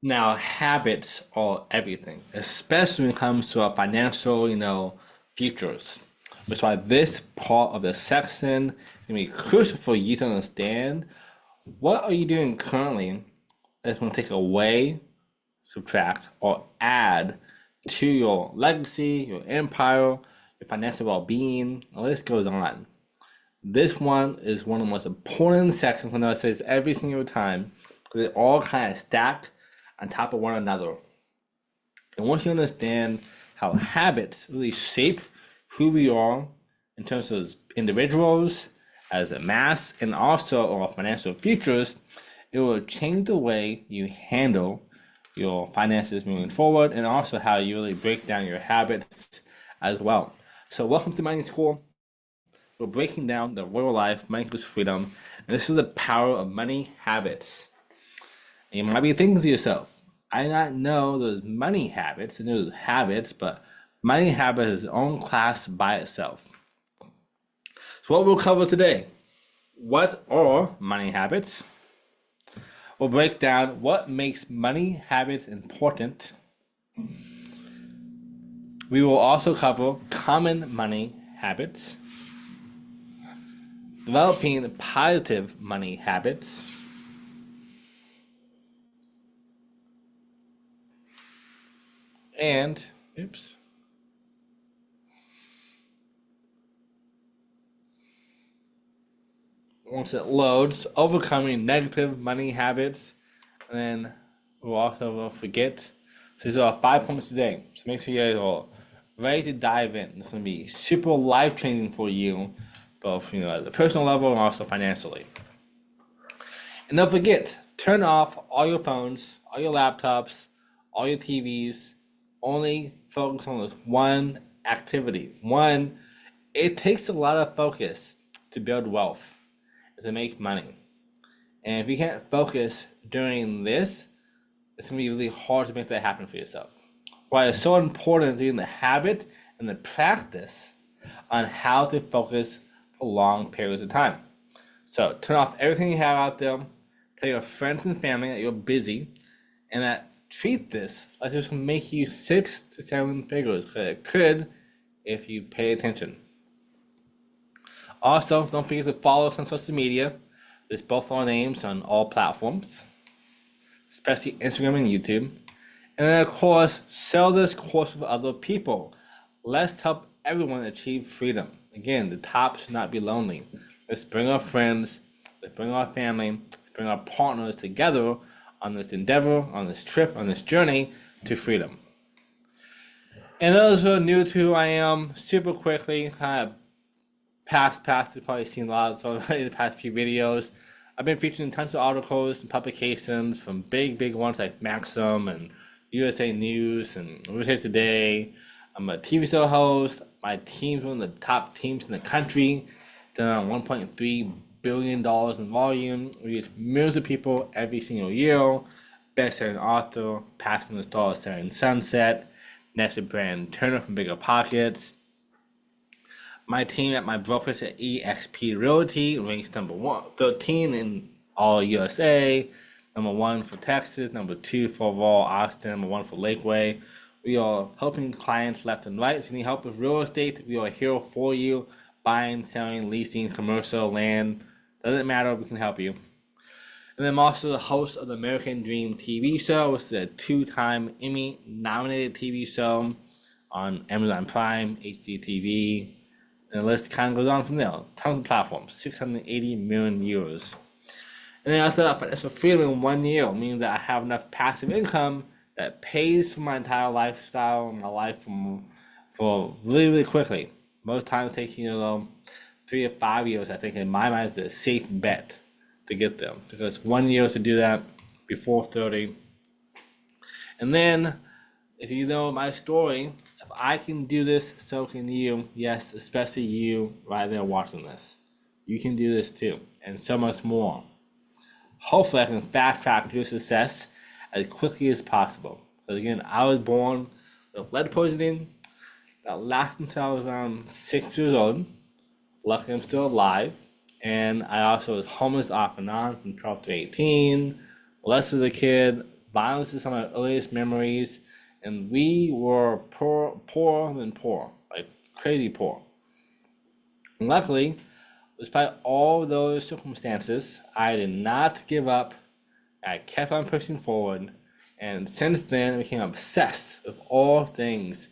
Now, habits are everything, especially when it comes to our financial, futures. Which is why this part of the section is going to be crucial for you to understand what are you doing currently that's going to take away, subtract, or add to your legacy, your empire, your financial well-being. The list goes on. This one is one of the most important sections when I say this every single time because they all kind of stacked on top of one another. And once you understand how habits really shape who we are in terms of as individuals, as a mass, and also our financial futures, it will change the way you handle your finances moving forward and also how you really break down your habits as well. So welcome to Money School. We're breaking down the royal life, money equals freedom, and this is the power of money habits. And you might be thinking to yourself, I do not know those money habits, I know those habits, but money habits is its own class by itself. So what we'll cover today, what are money habits? We'll break down what makes money habits important. We will also cover common money habits, developing positive money habits, and once it loads, overcoming negative money habits, and then we'll also forget. So these are 5 points today. So make sure you guys are ready to dive in. It's gonna be super life changing for you, both at the personal level and also financially. And don't forget, turn off all your phones, all your laptops, all your TVs. Only focus on this one activity. One, it takes a lot of focus to build wealth, to make money. And if you can't focus during this, it's gonna be really hard to make that happen for yourself. Why it's so important doing the habit and the practice on how to focus for long periods of time. So turn off everything you have out there, tell your friends and family that you're busy, and that treat this like this will make you 6 to 7 figures, because it could if you pay attention. Also, don't forget to follow us on social media. There's both our names on all platforms, especially Instagram and YouTube. And then, of course, sell this course with other people. Let's help everyone achieve freedom. Again, the top should not be lonely. Let's bring our friends, let's bring our family, let's bring our partners together on this endeavor, on this trip, on this journey to freedom. And those who are new to who I am, super quickly, kind of past, you've probably seen a lot of this already in the past few videos. I've been featured in tons of articles and publications from big ones like Maxim and USA News and USA Today. I'm a TV show host. My team's one of the top teams in the country. Done $1.3 billion in volume. We reach millions of people every single year. Best-selling author, Passion the Star, Selling Sunset, Nessa Brand Turner from Bigger Pockets. My team at my brokerage at eXp Realty ranks number 13 in all USA, number 1 for Texas, number 2 for Raw Austin, number 1 for Lakeway. We are helping clients left and right. So if you need help with real estate, we are here for you. Buying, selling, leasing, commercial, land, doesn't matter, we can help you. And I'm also the host of the American Dream TV show, which is a 2-time Emmy-nominated TV show on Amazon Prime, HGTV, and the list kind of goes on from there. Tons of platforms, 680 million viewers. And then I also have financial freedom in 1 year, meaning that I have enough passive income that pays for my entire lifestyle and my life for really quickly. Most times it takes 3 to 5 years. I think in my mind is a safe bet to get them, because 1 year to do that before 30. And then if you know my story, if I can do this, so can you. Yes, especially you right there watching this. You can do this too, and so much more. Hopefully I can fast track your success as quickly as possible. Because again, I was born with lead poisoning that lasted until I was around 6 years old. Luckily I'm still alive. And I also was homeless off and on from 12 to 18, less as a kid, Violence is some of my earliest memories, and we were poorer than poor, like crazy poor. And luckily, despite all those circumstances, I did not give up. I kept on pushing forward, and since then, I became obsessed with all things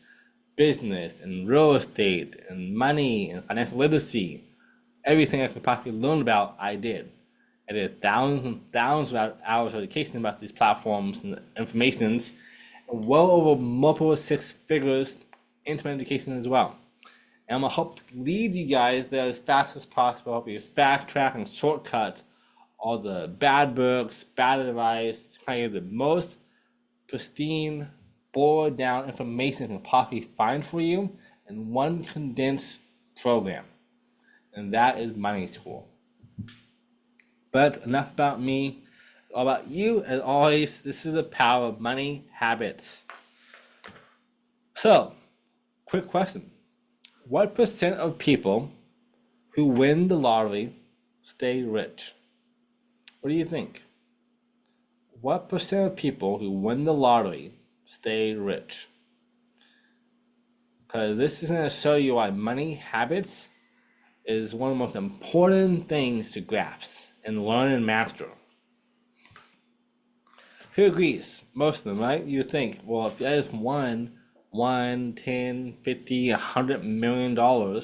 business and real estate and money and financial literacy. Everything I could possibly learn about, I did. I did thousands and thousands of hours of education about these platforms and informations, and well over multiple six figures into my education as well. And I'm gonna help lead you guys there as fast as possible, help you fast track and shortcut all the bad books, bad advice, trying to get the most pristine, boiled down information you can possibly find for you in one condensed program. And that is Money School. But enough about me, all about you. As always, this is the power of money habits. So, quick question. What percent of people who win the lottery stay rich? What do you think? What percent of people who win the lottery stay rich? Because this is going to show you why money habits is one of the most important things to grasp and learn and master. Who agrees? Most of them, right? You think, well, if I just won 1, 10, 50, $100 million,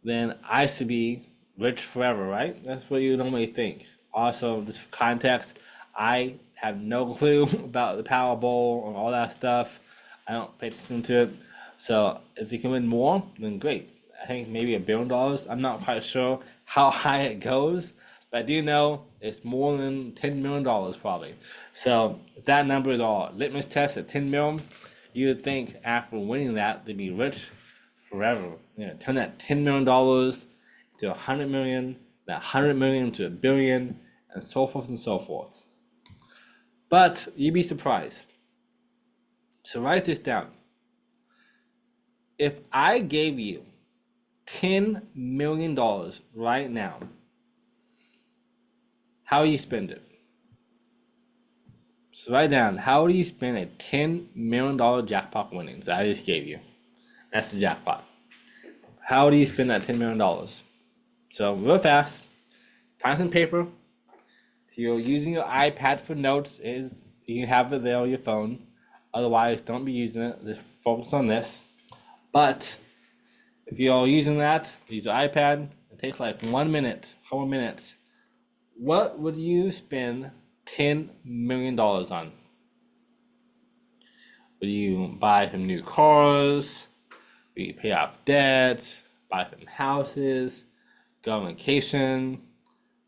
then I should be rich forever, right? That's what you normally think. Also, just for context, I have no clue about the Powerball and all that stuff. I don't pay attention to it. So if you can win more, then great. I think maybe $1 billion. I'm not quite sure how high it goes, but I do know it's more than $10 million probably. So if that number is all litmus test at 10 million, you would think after winning that they'd be rich forever. You know, turn that $10 million to 100 million, that 100 million to $1 billion, and so forth and so forth. But you'd be surprised. So write this down. If I gave you $10 million right now, how do you spend it? So write down, how do you spend a $10 million jackpot winnings that I just gave you? That's the jackpot. How do you spend that $10 million? So real fast, find some paper. If you're using your iPad for notes, you can have it there on your phone. Otherwise, don't be using it. Just focus on this. But if you're using that, use your iPad. It takes like 1 minute, 4 minutes. What would you spend $10 million on? Would you buy some new cars? Would you pay off debt? Buy some houses? Go on vacation?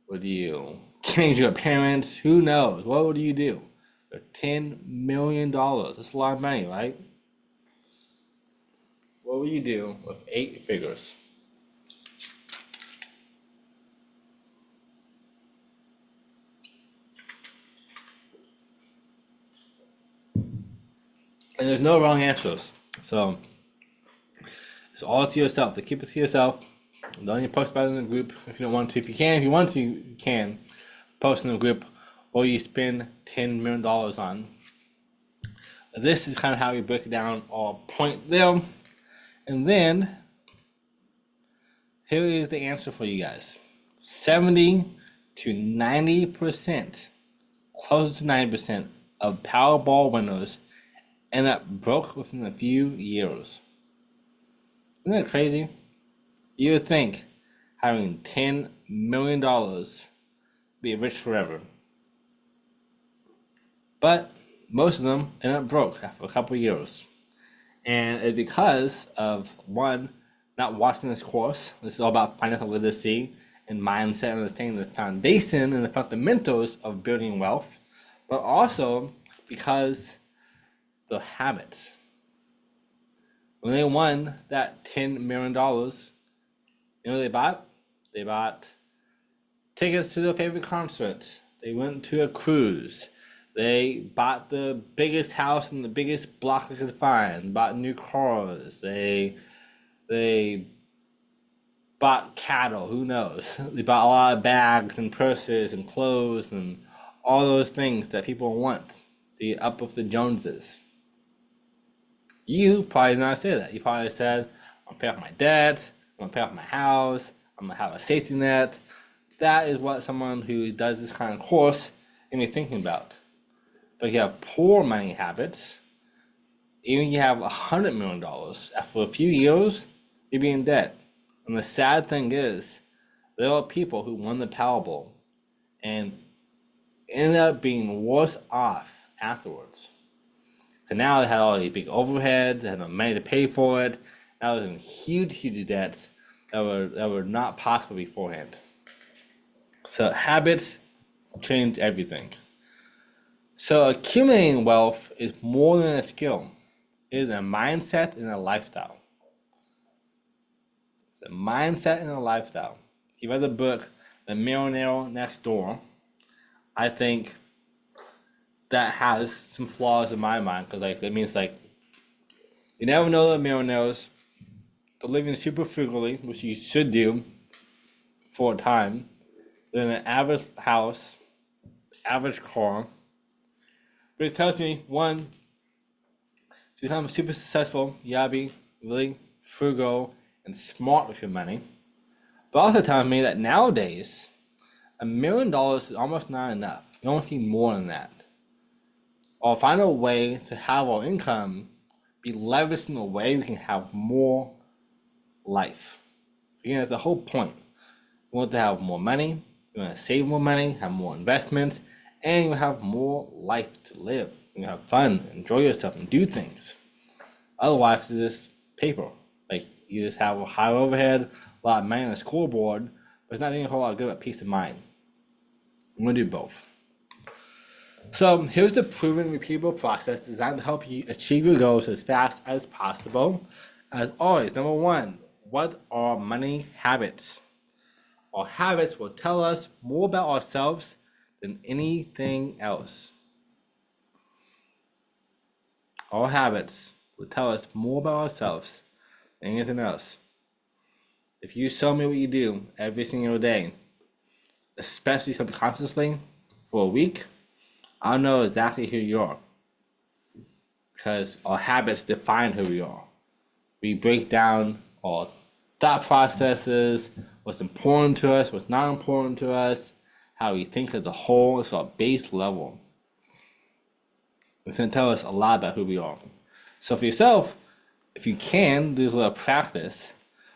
Would you change your parents? Who knows? What would you do? For $10 million. That's a lot of money, right? What would you do with 8 figures? And there's no wrong answers. So it's all to yourself. To keep it to yourself. Don't even post about it in the group if you don't want to. If you want to, you can post in the group what you spend $10 million on. This is kind of how we break it down all point there. And then here is the answer for you guys. 70 to 90%, closer to 90% of Powerball winners end up broke within a few years. Isn't that crazy? You would think having $10 million be rich forever. But most of them end up broke after a couple of years. And it's because of, one, not watching this course. This is all about financial literacy and mindset and understanding the foundation and the fundamentals of building wealth, but also because the habits. When they won that $10 million, you know what they bought? They bought tickets to their favorite concerts. They went to a cruise. They bought the biggest house in the biggest block they could find. Bought new cars. They bought cattle. Who knows? They bought a lot of bags and purses and clothes and all those things that people want. See, up with the Joneses. You probably did not say that. You probably said, I'm gonna pay off my debt, I'm gonna pay off my house, I'm gonna have a safety net. That is what someone who does this kind of course can be thinking about. But if you have poor money habits, even if you have $100 million, after a few years, you'll be in debt. And the sad thing is, there are people who won the Powerball and ended up being worse off afterwards. So now they had all these big overheads, they had no money to pay for it. Now they're in huge debts that were not possible beforehand. So habits change everything. So accumulating wealth is more than a skill. It is a mindset and a lifestyle. It's a mindset and a lifestyle. If you read the book, The Millionaire Next Door, I think that has some flaws in my mind, because like that means like you never know the millionaires. They're living super frugally, which you should do for a time. They're in an average house, average car. But it tells me, one, to become super successful, you gotta be really frugal and smart with your money. But also telling me that nowadays, $1 million is almost not enough. You almost need more than that. Or find a way to have our income be leveraged in a way we can have more life. Again, that's the whole point. You want to have more money, you want to save more money, have more investments, and you have more life to live. You have fun, enjoy yourself, and do things. Otherwise, it's just paper. Like, you just have a high overhead, a lot of money on the scoreboard, but it's not doing a whole lot of good at peace of mind. I'm going to do both. So here's the proven repeatable process designed to help you achieve your goals as fast as possible. As always, number one, what are money habits? Our habits will tell us more about ourselves than anything else. Our habits will tell us more about ourselves than anything else. If you show me what you do every single day, especially subconsciously, for a week, I'll know exactly who you are. Because our habits define who we are. We break down our thought processes, what's important to us, what's not important to us, how we think as a whole. It's our base level. It's going to tell us a lot about who we are. So for yourself, if you can, do a little practice.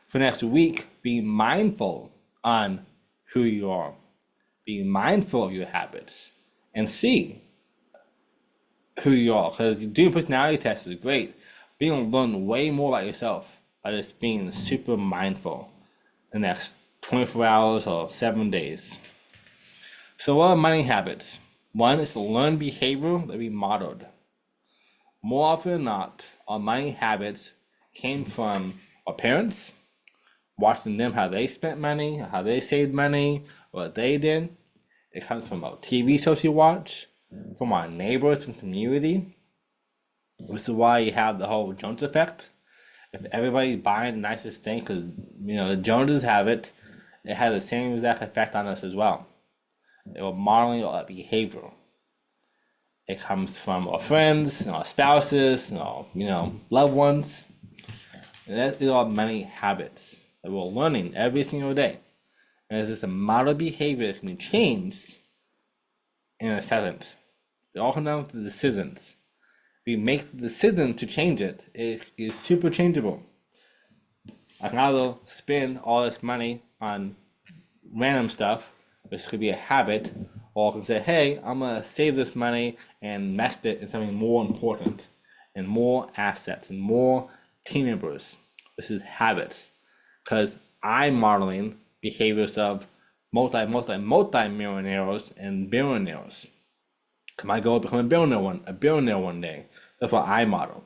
For next week, be mindful on who you are. Be mindful of your habits and see who you are. Because doing personality tests is great. But you're going to learn way more about yourself by just being super mindful in the next 24 hours or 7 days. So what are money habits? One is to learn behavior that we modeled. More often than not, our money habits came from our parents, watching them how they spent money, how they saved money, what they did. It comes from our TV shows you watch, from our neighbors and community. This is why you have the whole Jones effect. If everybody's buying the nicest thing, because the Joneses have it, it has the same exact effect on us as well. It will modeling our behavior. It comes from our friends, our spouses, our loved ones. And that is our money habits that we're learning every single day. And it's just a model behavior that can be changed in a second. It all comes down to decisions. We make the decision to change it. It is super changeable. I can either spend all this money on random stuff, which could be a habit, or I can say, hey, I'm going to save this money and invest it in something more important, and more assets, and more team members. This is habits. Because I'm modeling behaviors of multi-millionaires and billionaires. My goal is to become a billionaire one day. That's what I model.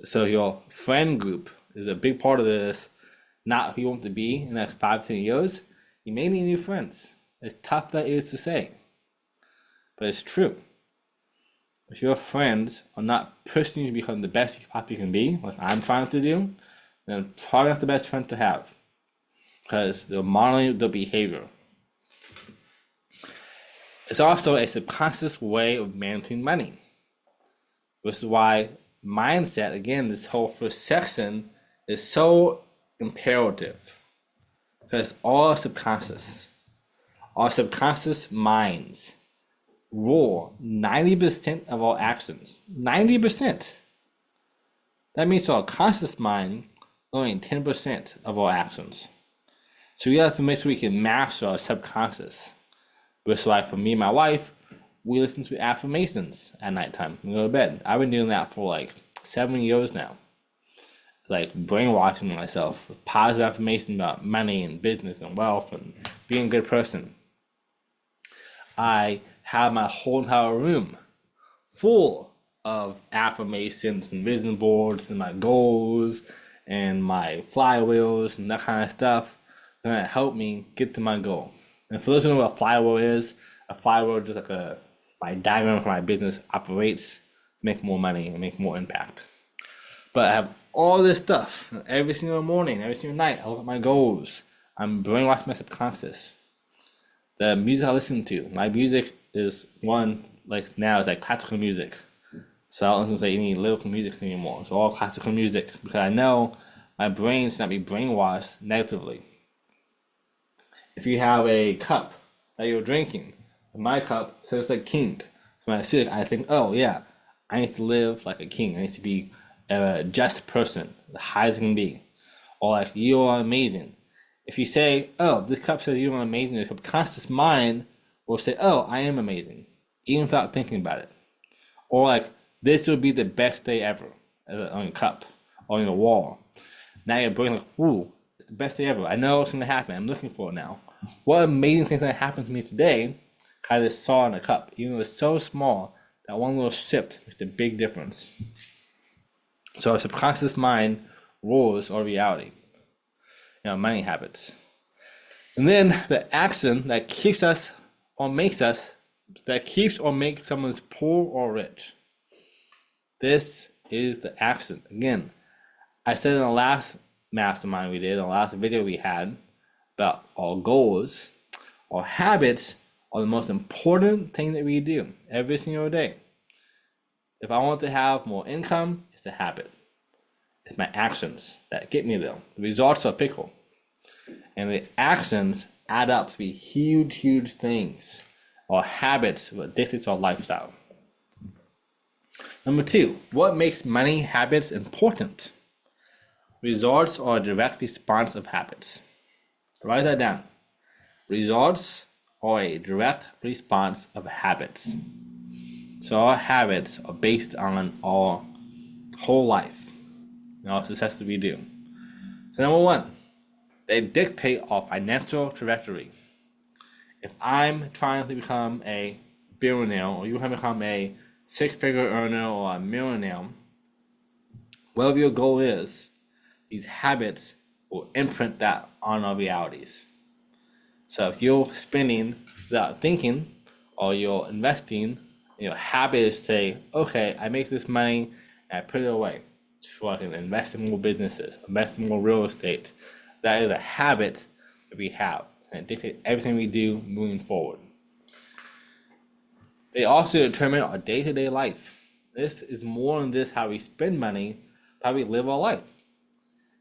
So your friend group is a big part of this. Not who you want to be in the next 5-10 years. You may need new friends. As tough that is to say, but it's true. If your friends are not pushing you to become the best you possibly can be, like I'm trying to do, then probably not the best friend to have, because they're modeling the behavior. It's also a subconscious way of managing money. Which is why mindset, again, this whole first section is so imperative. Because all subconscious, our subconscious minds rule 90% of our actions. 90%. That means our conscious mind only 10% of our actions. So we have to make sure we can master our subconscious. Which, like for me and my wife, we listen to affirmations at nighttime when we go to bed. I've been doing that for like 7 years now. Like brainwashing myself with positive affirmations about money and business and wealth and being a good person. I have my whole entire room full of affirmations and vision boards and my goals and my flywheels and that kind of stuff that help me get to my goal. And for those who know what a flywheel is just like my diagram for my business operates to make more money and make more impact. But I have all this stuff every single morning, every single night. I look at my goals. I'm brainwashing my subconscious. The music I listen to, my music is one, like now it's like classical music. So I don't listen to any lyrical music anymore. It's all classical music because I know my brain should not be brainwashed negatively. If you have a cup that you're drinking, my cup says like king. So when I see it, I think, oh yeah, I need to live like a king. I need to be a just person, the highest I can be. Or like, you are amazing. If you say, oh, this cup says you are amazing, the subconscious mind will say, oh, I am amazing, even without thinking about it. Or like, this will be the best day ever on your cup or on your wall. Now your brain like, ooh, it's the best day ever. I know what's going to happen. I'm looking for it now. What amazing thing's going to happen to me today? I just saw in a cup. Even though it's so small, that one little shift makes a big difference. So our subconscious mind rules our reality, money habits. And then the action that keeps us or makes us, that keeps or makes someone poor or rich. This is the action. Again, I said in the last mastermind we did, in the last video we had, about our goals, our habits are the most important thing that we do every single day. If I want to have more income, it's the habit. It's my actions that get me there. The results are fickle. And the actions add up to be huge, huge things. Our habits what dictates our lifestyle. Number 2, what makes money habits important? Results are a direct response of habits. Write that down. Results are a direct response of habits. So our habits are based on our whole life, all success that we do. So number 1, they dictate our financial trajectory. If I'm trying to become a billionaire, or you want to become a 6-figure earner or a millionaire, whatever your goal is, these habits will imprint that on our realities. So if you're spending without thinking, or you're investing, your habit is to say, okay, I make this money and I put it away so I can invest in more businesses, invest in more real estate. That is a habit that we have, and it dictates everything we do moving forward. They also determine our day-to-day life. This is more than just how we spend money, how we live our life.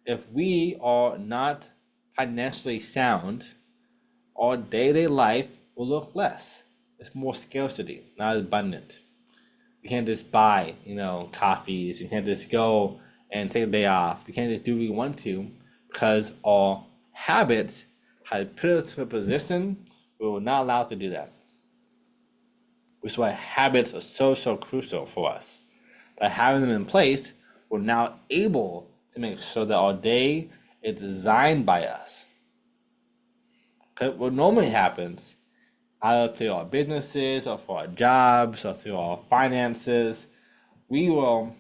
If we are not financially sound, our day-to-day life will look less. It's more scarcity, not abundant. You can't just buy, coffees. You can't just go and take a day off. You can't just do what you want to because our habits have put us in a position where we're not allowed to do that. Which is why habits are so crucial for us. By having them in place, we're now able to make sure that our day is designed by us. Because what normally happens, either through our businesses or for our jobs or through our finances, we will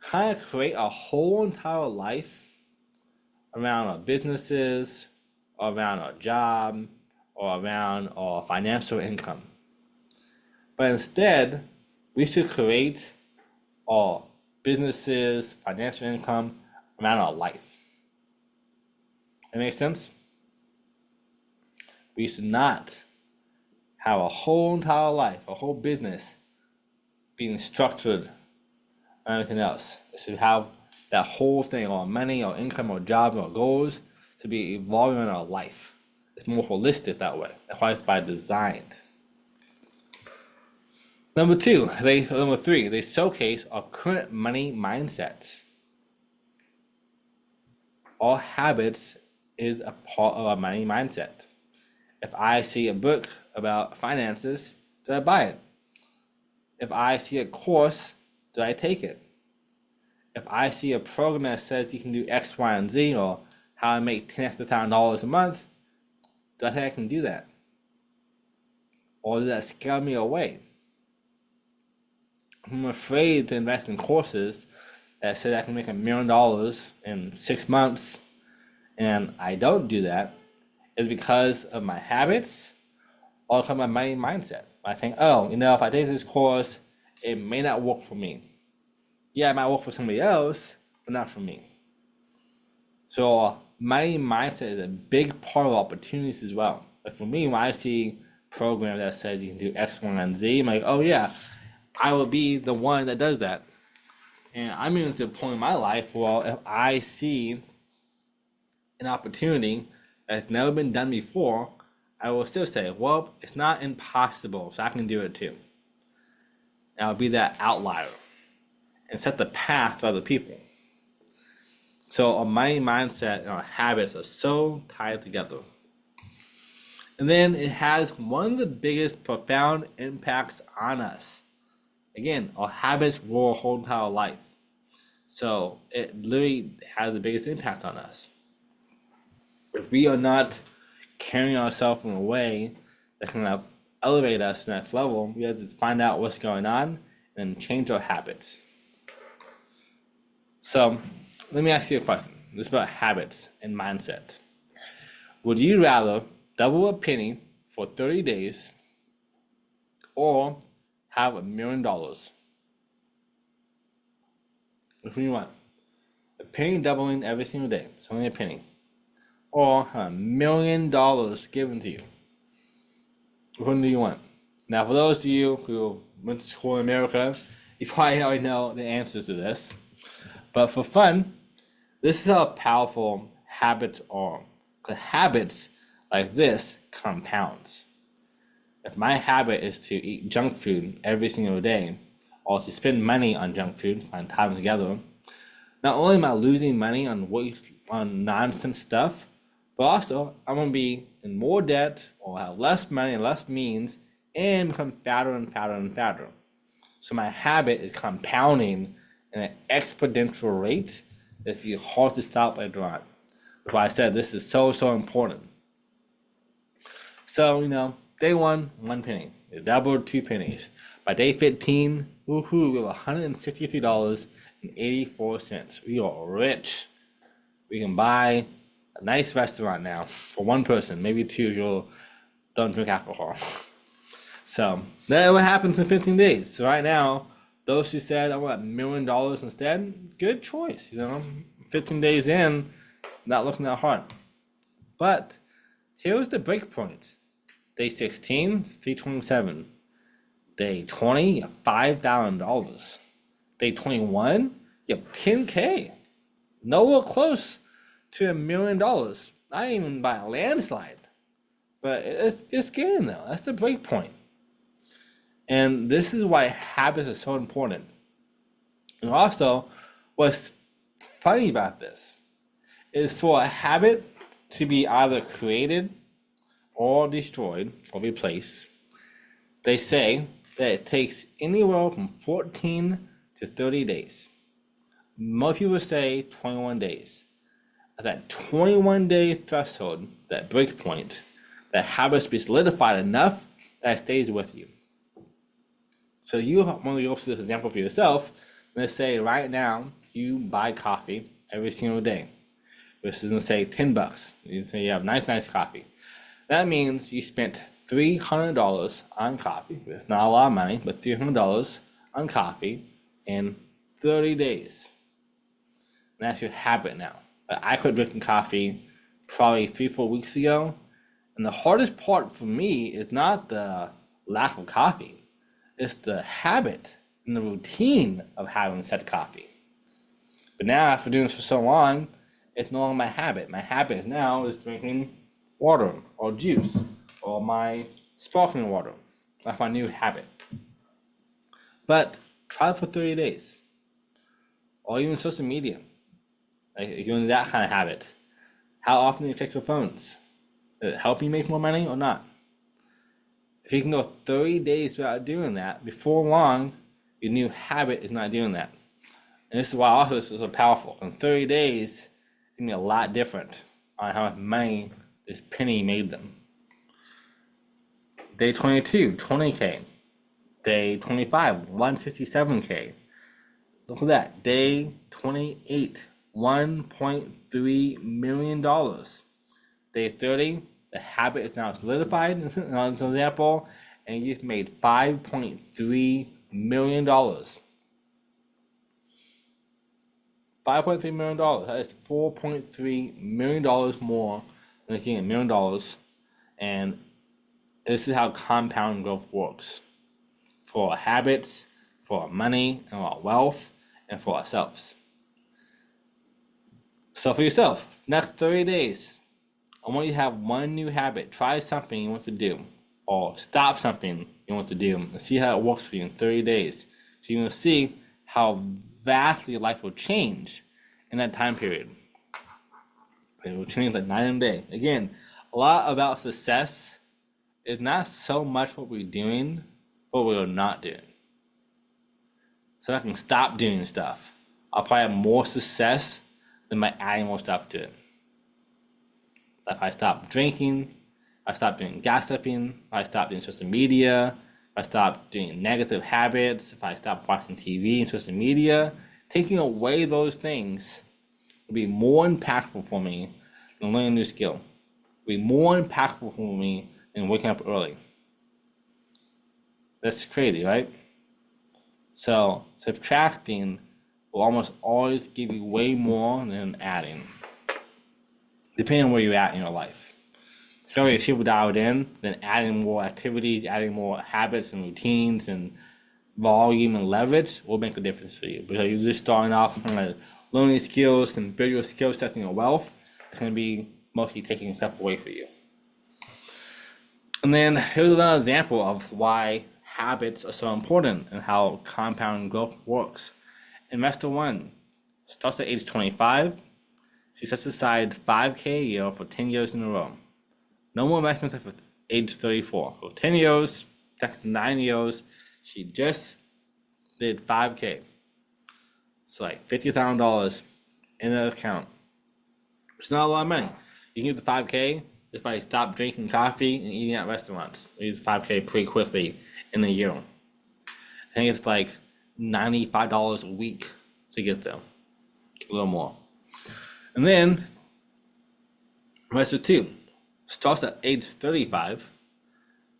kind of create a whole entire life around our businesses, or around our job, or around our financial income. But instead, we should create our businesses, financial income around our life. That makes sense? We should not have a whole entire life, a whole business being structured and everything else. It should have that whole thing, or money, or income, or job, or goals, to be evolving in our life. It's more holistic that way. That's why it's by design. Number three, they showcase our current money mindsets. All habits is a part of our money mindset. If I see a book about finances, do I buy it? If I see a course, do I take it? If I see a program that says you can do X, Y, and Z, or how I make $10,000 a month, do I think I can do that? Or does that scare me away? I'm afraid to invest in courses that says I can make $1 million in 6 months, and I don't do that. Is because of my habits or because of my money mindset. I think, oh, if I take this course, it may not work for me. Yeah, it might work for somebody else, but not for me. So money mindset is a big part of opportunities as well. Like for me, when I see a program that says you can do X, Y, and Z, I'm like, oh yeah, I will be the one that does that. And I'm even to the point in my life where if I see an opportunity that's never been done before, I will still say, well, it's not impossible, so I can do it too. And I'll be that outlier and set the path for other people. So our money mindset and our habits are so tied together. And then it has one of the biggest profound impacts on us. Again, our habits rule our whole entire life. So it literally has the biggest impact on us. If we are not carrying ourselves in a way that can elevate us to the next level, we have to find out what's going on and change our habits. So let me ask you a question. This is about habits and mindset. Would you rather double a penny for 30 days or have $1 million? Which one do you want? A penny doubling every single day. It's only a penny. Or $1 million given to you. Which one do you want? Now, for those of you who went to school in America, you probably already know the answers to this. But for fun, this is how powerful habits are. Because habits like this compounds. If my habit is to eat junk food every single day, or to spend money on junk food, on time together, not only am I losing money on nonsense stuff, but also I'm gonna be in more debt, or have less money and less means, and become fatter and fatter and fatter. So my habit is compounding at an exponential rate that's hard to stop later on. That's why I said this is so important. So, day 1, 1 penny. You doubled 2 pennies. By day 15, woohoo, we have $163.84. We are rich. We can buy a nice restaurant now for one person, maybe two if you don't drink alcohol. So that's what happens in 15 days. So right now, those who said I want $1 million instead, good choice. 15 days in, not looking that hard. But here's the break point. Day 16, $327. Day 20, you have $5,000. Day 21, you have $10K. Nowhere close to $1 million. Not even by a landslide. But it's getting though. That's the break point. And this is why habits are so important. And also, what's funny about this is for a habit to be either created or destroyed or replaced, they say that it takes anywhere from 14 to 30 days. Most people say 21 days. At that 21-day threshold, that break point, that habits be solidified enough that it stays with you. So you want to go through this example for yourself. Let's say right now you buy coffee every single day. This is going to say $10. You say you have nice coffee. That means you spent $300 on coffee. It's not a lot of money, but $300 on coffee in 30 days. And that's your habit now. I quit drinking coffee probably 3-4 weeks ago, And the hardest part for me is not the lack of coffee, it's the habit and the routine of having said coffee. But now, after doing this for so long, it's no longer my habit. My habit now is drinking water or juice or my sparkling water. That's my new habit. But try it for 30 days or even social media. Like if you're in that kind of habit, how often do you check your phones? Does it help you make more money or not? If you can go 30 days without doing that, before long, your new habit is not doing that. And this is why also this is so powerful. In 30 days, it can be a lot different on how much money this penny made them. Day 22, 20K. Day 25, 167K. Look at that. Day 28, $1.3 million. Day 30, the habit is now solidified, as an example, and you just made $5.3 million. $5.3 million. That is $4.3 million more than making $1 million. And this is how compound growth works for our habits, for our money, and our wealth, and for ourselves. So for yourself, next 30 days, I want you to have one new habit. Try something you want to do, or stop something you want to do, and see how it works for you in 30 days. So you will see how vastly your life will change in that time period. It will change like night and day. Again, a lot about success is not so much what we're doing, but what we're not doing. So I can stop doing stuff. I'll probably have more success than by adding more stuff to it. If I stop drinking, if I stop doing gossiping, if I stop doing social media, if I stop doing negative habits, if I stop watching TV and social media, taking away those things will be more impactful for me than learning a new skill. It will be more impactful for me than waking up early. That's crazy, right? So subtracting will almost always give you way more than adding, depending on where you're at in your life. If you're super dialed in, then adding more activities, adding more habits and routines and volume and leverage will make a difference for you. Because you're just starting off from learning skills and build your skill sets and your wealth, it's going to be mostly taking stuff away for you. And then here's another example of why habits are so important and how compound growth works. Investor 1 starts at age 25. She sets aside $5K a year for 10 years in a row. No more investments after age 34. For 10 years, 9 years, she just did $5K. So like $50,000 in an account. It's not a lot of money. You can use the $5K just by stop drinking coffee and eating at restaurants. You use $5K pretty quickly in a year. I think it's like $95 a week to get there. A little more. And then, investor 2 starts at age 35,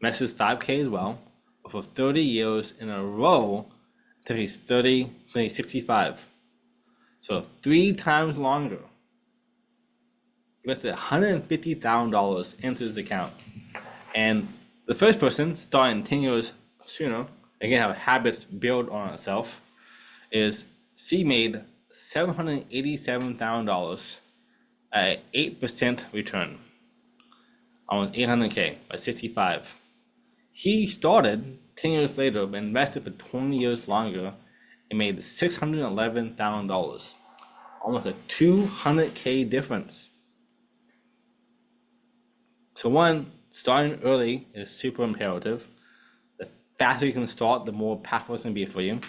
invests $5K as well, but for 30 years in a row until he's 65. So 3 times longer. Invested $150,000 into his account. And the first person, starting 10 years sooner, again, have habits built on itself, is she made $787,000 at 8% return on $800K by 65. He started 10 years later, but invested for 20 years longer and made $611,000, almost a $200K difference. So one, starting early is super imperative. The faster you can start, the more powerful it's going to be for you.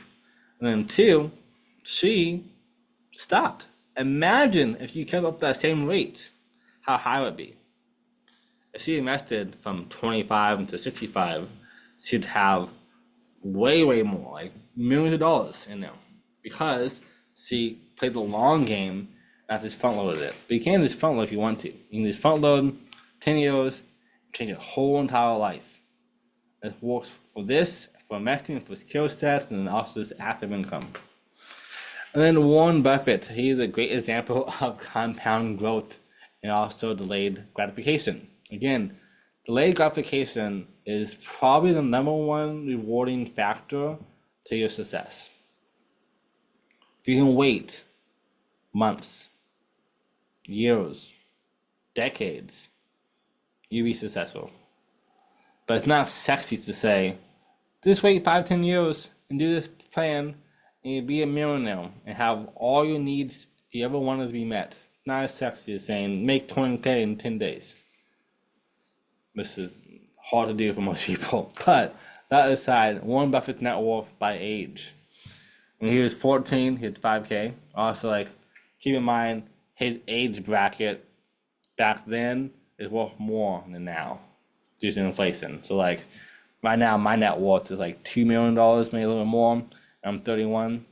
And then 2, she stopped. Imagine if you kept up that same rate, how high would it be? If she invested from 25 to 65, she'd have way more, like millions of dollars in there, because she played the long game, not just front loaded it. But you can just front load if you want to. You can just front load 10 years, change your whole entire life. It works for this, for investing, for skill sets, and also just active income. And then Warren Buffett, he's a great example of compound growth and also delayed gratification. Again, Delayed gratification is probably the number one rewarding factor to your success. If you can wait months, years, decades, you'll be successful. But it's not sexy to say, just wait 5, 10 years and do this plan and you'll be a millionaire and have all your needs you ever wanted to be met. It's not as sexy as saying, make 20K in 10 days. This is hard to do for most people. But that aside, Warren Buffett's net worth by age. When he was 14, he had 5K. Also, like, keep in mind, his age bracket back then is worth more than now due to inflation. So, like, right now, my net worth is like $2 million, maybe a little bit more. I'm 31.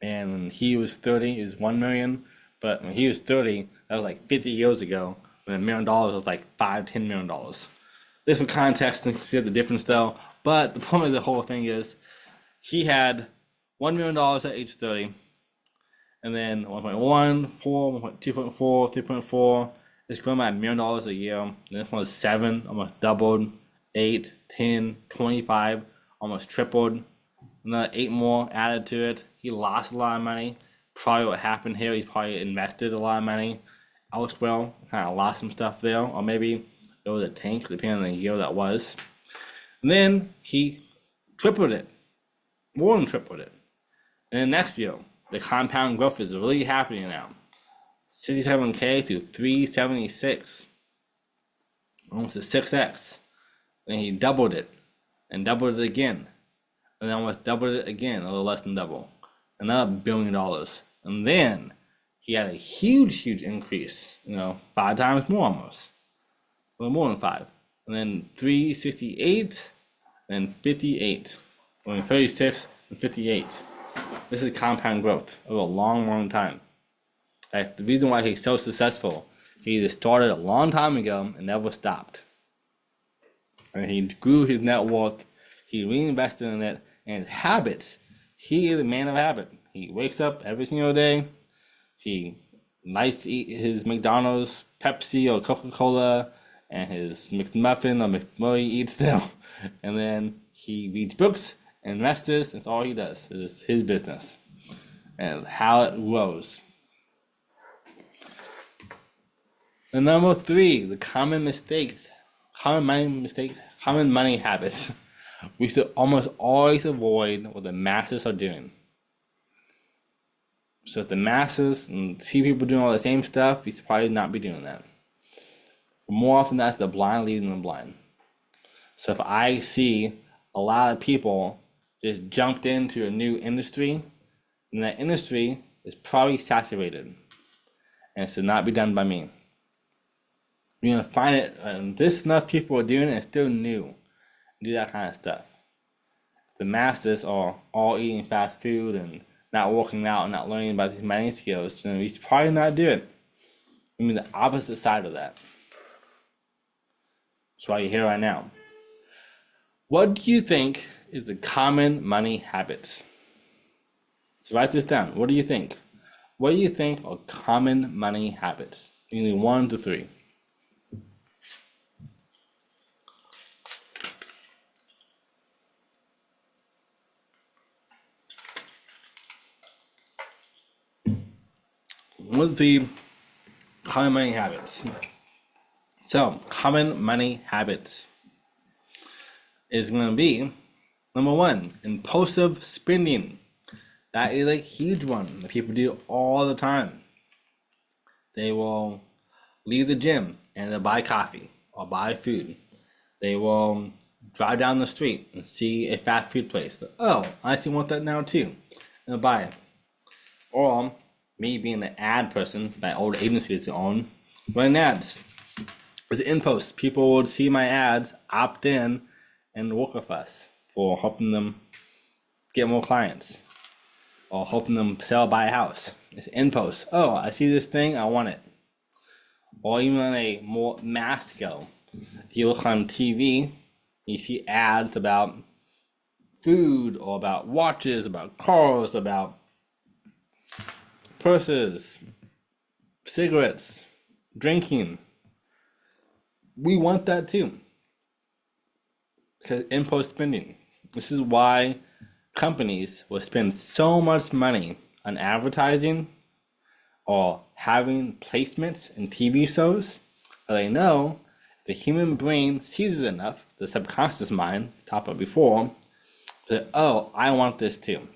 And when he was 30, it was 1 million. But when he was 30, that was like 50 years ago. When $1 million was like $5, $10 million. This for context and see the difference though. But the point of the whole thing is he had $1 million at age 30, and then 1.1, 4, 2.4, 3.4. It's growing by $1 million a year. And this one was 7, almost doubled, 8, 10, 25, almost tripled. Another 8 more added to it. He lost a lot of money. Probably what happened here, he's probably invested a lot of money elsewhere, kind of lost some stuff there, or maybe it was a tank, depending on the year that was. And then he tripled it, more than tripled it. And then next year, the compound growth is really happening now. 67K to 376, almost a 6x. Then he doubled it, and doubled it again, and then almost doubled it again, a little less than double. Another $1 billion. And then he had a huge increase, 5 times more almost. A little more than 5. And then 368, and 58. 36 and 58. This is compound growth over a long time. Like, the reason why he's so successful, he just started a long time ago and never stopped. And he grew his net worth, he reinvested in it, and his habits. He is a man of habit. He wakes up every single day. He likes to eat his McDonald's, Pepsi, or Coca-Cola, and his McMuffin or McMurray eats them. And then he reads books and invests. That's all he does. It's his business. And how it grows. And number 3, the common money habits. We should almost always avoid what the masses are doing. So if the masses and see people doing all the same stuff, we should probably not be doing that. For more often that's the blind leading the blind. So if I see a lot of people just jumped into a new industry, and that industry is probably saturated, and it should not be done by me. You're gonna find it, and this enough people are doing it, and it's still new. Do that kind of stuff. If the masses are all eating fast food and not working out and not learning about these money skills, then we should probably not do it. I mean the opposite side of that. That's why you're here right now. What do you think is the common money habits? So write this down. What do you think? What do you think are common money habits? You need 1 to 3. What are the common money habits? So, common money habits is going to be, number 1, impulsive spending. That is a huge one that people do all the time. They will leave the gym and they'll buy coffee or buy food. They will drive down the street and see a fast food place. Oh, I actually want that now too. And they'll buy it. Or me being the ad person that old agencies to own, running ads. As an in-post, people would see my ads, opt in, and work with us for helping them get more clients or helping them sell, buy a house. It's in-post. Oh, I see this thing, I want it. Or even on a more mass scale, if you look on TV, you see ads about food or about watches, about cars, about purses, cigarettes, drinking. We want that too. Because impulse spending. This is why companies will spend so much money on advertising or having placements in TV shows. They know if the human brain sees it enough, the subconscious mind, talked about before, that, oh, I want this too.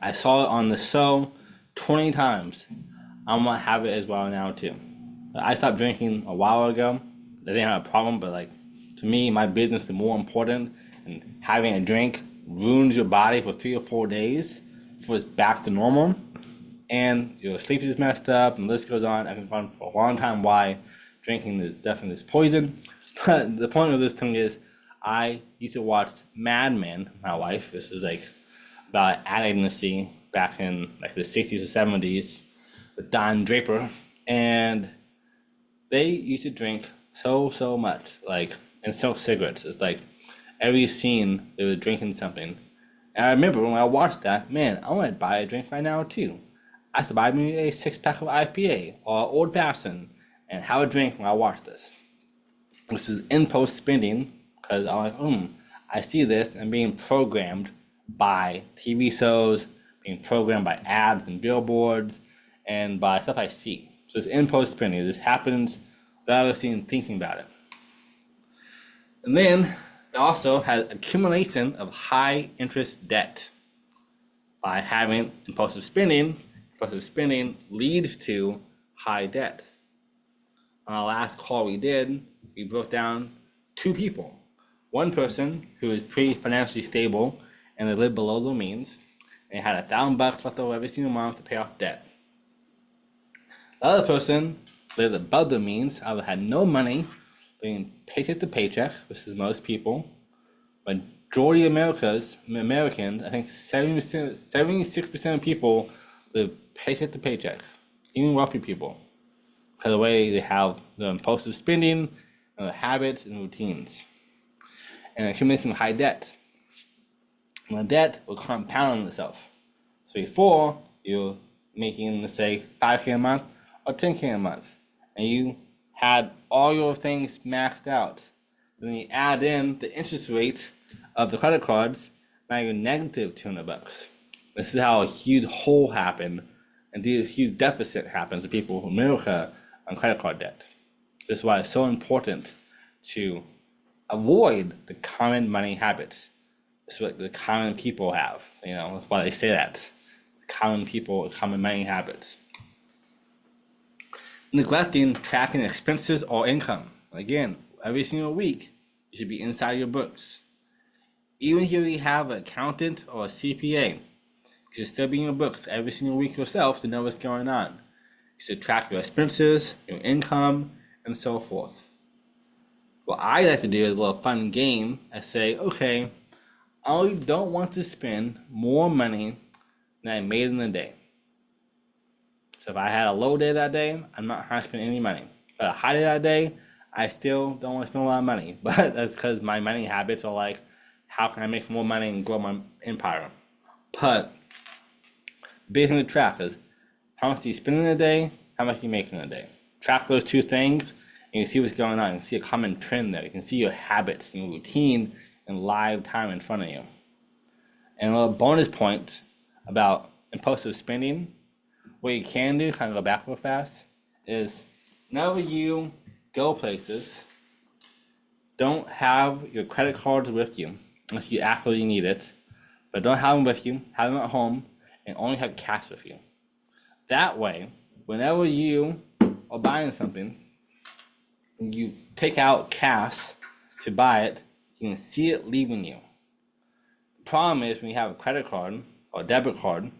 I saw it on the show 20 times. I'm gonna have it as well now too. I stopped drinking a while ago. I didn't have a problem, but like to me, my business is more important. And having a drink ruins your body for 3 or 4 days before it's back to normal. And your sleep is messed up, and the list goes on. I can find for a long time why drinking is definitely this poison. But the point of this thing is, I used to watch Mad Men. My wife. This is like about ad agency back in like the 60s or 70s with Don Draper, and they used to drink so much, like and smoke cigarettes. It's like every scene they were drinking something. And I remember when I watched that, man, I want to buy a drink right now too. I used to buy me a 6 pack of IPA or old fashioned and have a drink when I watch this. This is impulse spending because I'm like, I see this and being programmed by TV shows, being programmed by ads and billboards, and by stuff I see. So it's impulse spending. This happens without us even thinking about it. And then it also has accumulation of high interest debt. By having impulsive spending leads to high debt. On our last call we did, we broke down two people. One person who is pretty financially stable and they live below their means and had $1,000 left over every single month to pay off debt. The other person lived above their means, either had no money, living paycheck to paycheck, which is most people. Majority of Americans, I think 76% of people live paycheck to paycheck, even wealthy people, because of the way they have the impulsive spending, and the habits and routines, and accumulation of high debt. And the debt will compound itself. So before you're making, let's say, 5K a month or 10K a month, and you had all your things maxed out, then you add in the interest rate of the credit cards, now you're negative $200. This is how a huge hole happened and a huge deficit happens to people in America on credit card debt. This is why it's so important to avoid the common money habits. It's what the common people have. That's why they say that. Common people, common money habits. Neglecting tracking expenses or income. Again, every single week, you should be inside your books. Even if you have an accountant or a CPA, you should still be in your books every single week yourself to know what's going on. You should track your expenses, your income, and so forth. What I like to do is a little fun game. I say, okay, I don't want to spend more money than I made in a day. So if I had a low day that day, I'm not going to spend any money. But a high day that day, I still don't want to spend a lot of money. But that's because my money habits are like, how can I make more money and grow my empire? But the big thing to track is how much do you spend in a day, how much do you make in a day. Track those two things, and you can see what's going on. You can see a common trend there. You can see your habits, your routine, and live time in front of you. And a little bonus point about impulsive spending, what you can do, kind of go back real fast, is whenever you go places, don't have your credit cards with you unless you absolutely need it, but don't have them with you, have them at home, and only have cash with you. That way, whenever you are buying something, and you take out cash to buy it, you can see it leaving you. The problem is when you have a credit card or a debit card,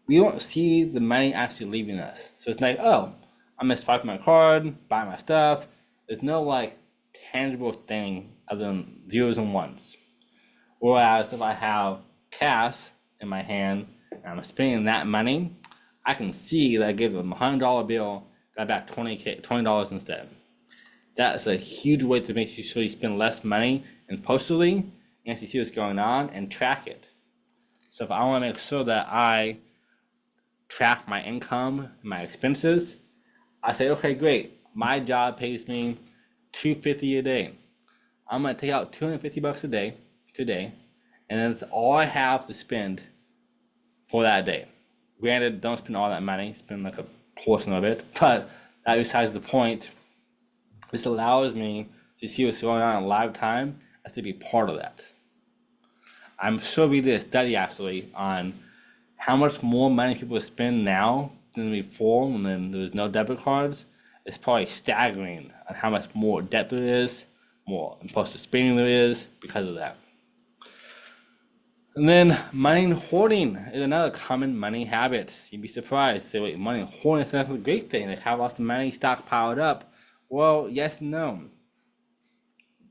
we don't see the money actually leaving us. So it's like, oh, I'm gonna swipe my card, buy my stuff. There's no like tangible thing other than zeros and ones. Whereas if I have cash in my hand and I'm spending that money, I can see that I give them $100 bill, got back $20 instead. That's a huge way to make sure you spend less money impulsively and actually see what's going on and track it. So if I want to make sure that I track my income and my expenses, I say, okay, great. My job pays me $250 a day. I'm gonna take out $250 a day today, and that's all I have to spend for that day. Granted, don't spend all that money, spend like a portion of it, but that besides the point. This allows me to see what's going on in live time and to be part of that. I'm sure we did a study actually on how much more money people spend now than before when there was no debit cards. It's probably staggering on how much more debt there is, more impulsive spending there is because of that. And then money hoarding is another common money habit. You'd be surprised. Say, wait, money hoarding is not a great thing. They have lots of money stockpiled up. Well, yes and no.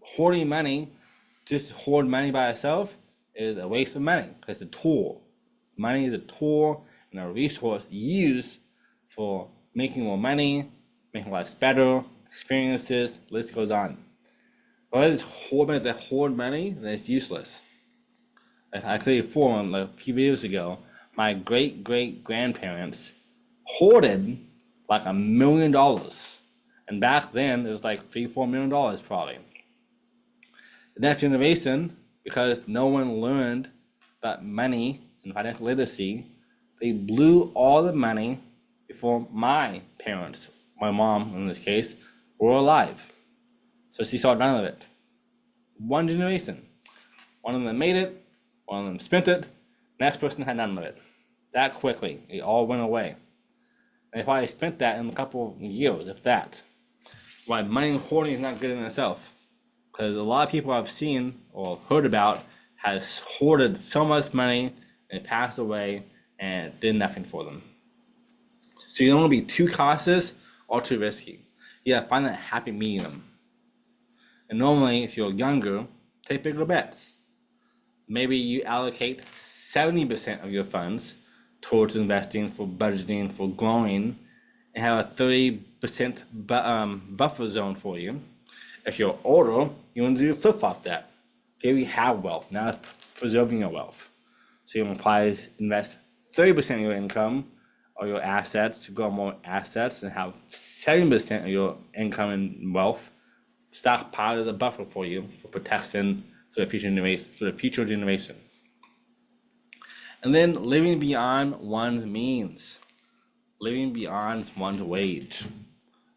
Hoarding money, just hoard money by itself, is a waste of money because it's a tool. Money is a tool and a resource used for making more money, making life better, experiences, list goes on. But if it's hoard money, then it's useless. I created a forum a few videos ago. My great-great-grandparents hoarded like $1 million. And back then, it was like $3-4 million probably. The next generation, because no one learned about money and financial literacy, they blew all the money before my parents, my mom in this case, were alive. So she saw none of it. One generation. One of them made it, one of them spent it, next person had none of it. That quickly, it all went away. And they probably spent that in a couple of years, if that. Why money hoarding is not good in itself. Because a lot of people I've seen or heard about has hoarded so much money and passed away and it did nothing for them. So you don't want to be too cautious or too risky. You gotta find that happy medium. And normally, if you're younger, take bigger bets. Maybe you allocate 70% of your funds towards investing for budgeting, for growing, and have a 30% buffer zone for you. If you're older, you want to do flip-flop that. Maybe you have wealth, now it's preserving your wealth. So you invest 30% of your income or your assets to grow more assets and have 70% of your income and wealth stockpiled as a buffer for you for protection for the future generation. And then living beyond one's means, living beyond one's wage.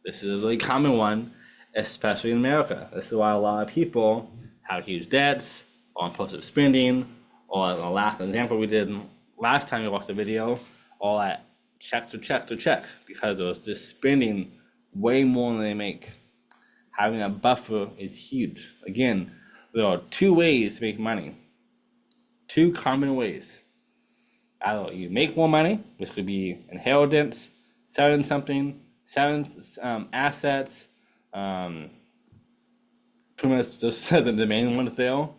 This is a really common one, especially in America. This is why a lot of people have huge debts or impulsive spending, or the last example we did last time we watched the video, all that check to check to check, because there was this spending way more than they make. Having a buffer is huge. Again, there are two ways to make money. Two common ways. Either you make more money, which could be inheritance, selling something, selling assets, pretty much just the main ones there.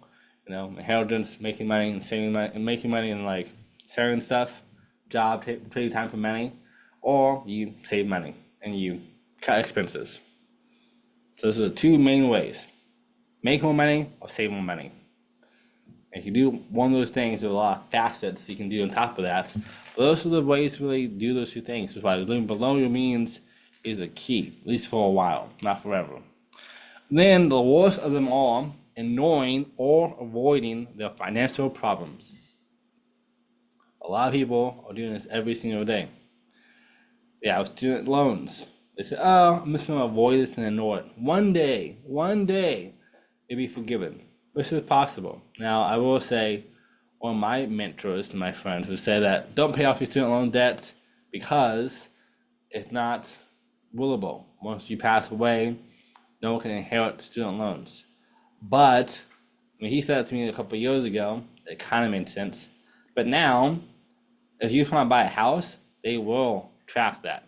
Inheritance, making money and saving money, and making money and like selling stuff, job, trade time for money, or you save money and you cut expenses. So those are the two main ways. Make more money or save more money. If you do one of those things, there's a lot of facets you can do on top of that. But those are the ways to really do those two things. That's why living below your means is a key, at least for a while, not forever. Then the worst of them all, ignoring or avoiding their financial problems. A lot of people are doing this every single day. They have student loans. They say, oh, I'm just going to avoid this and ignore it. One day, it'll be forgiven. This is possible. Now, I will say, one of my mentors and my friends would say that don't pay off your student loan debts because it's not willable. Once you pass away, no one can inherit student loans. But when he said it to me a couple of years ago, it kind of made sense. But now, if you want to buy a house, they will track that.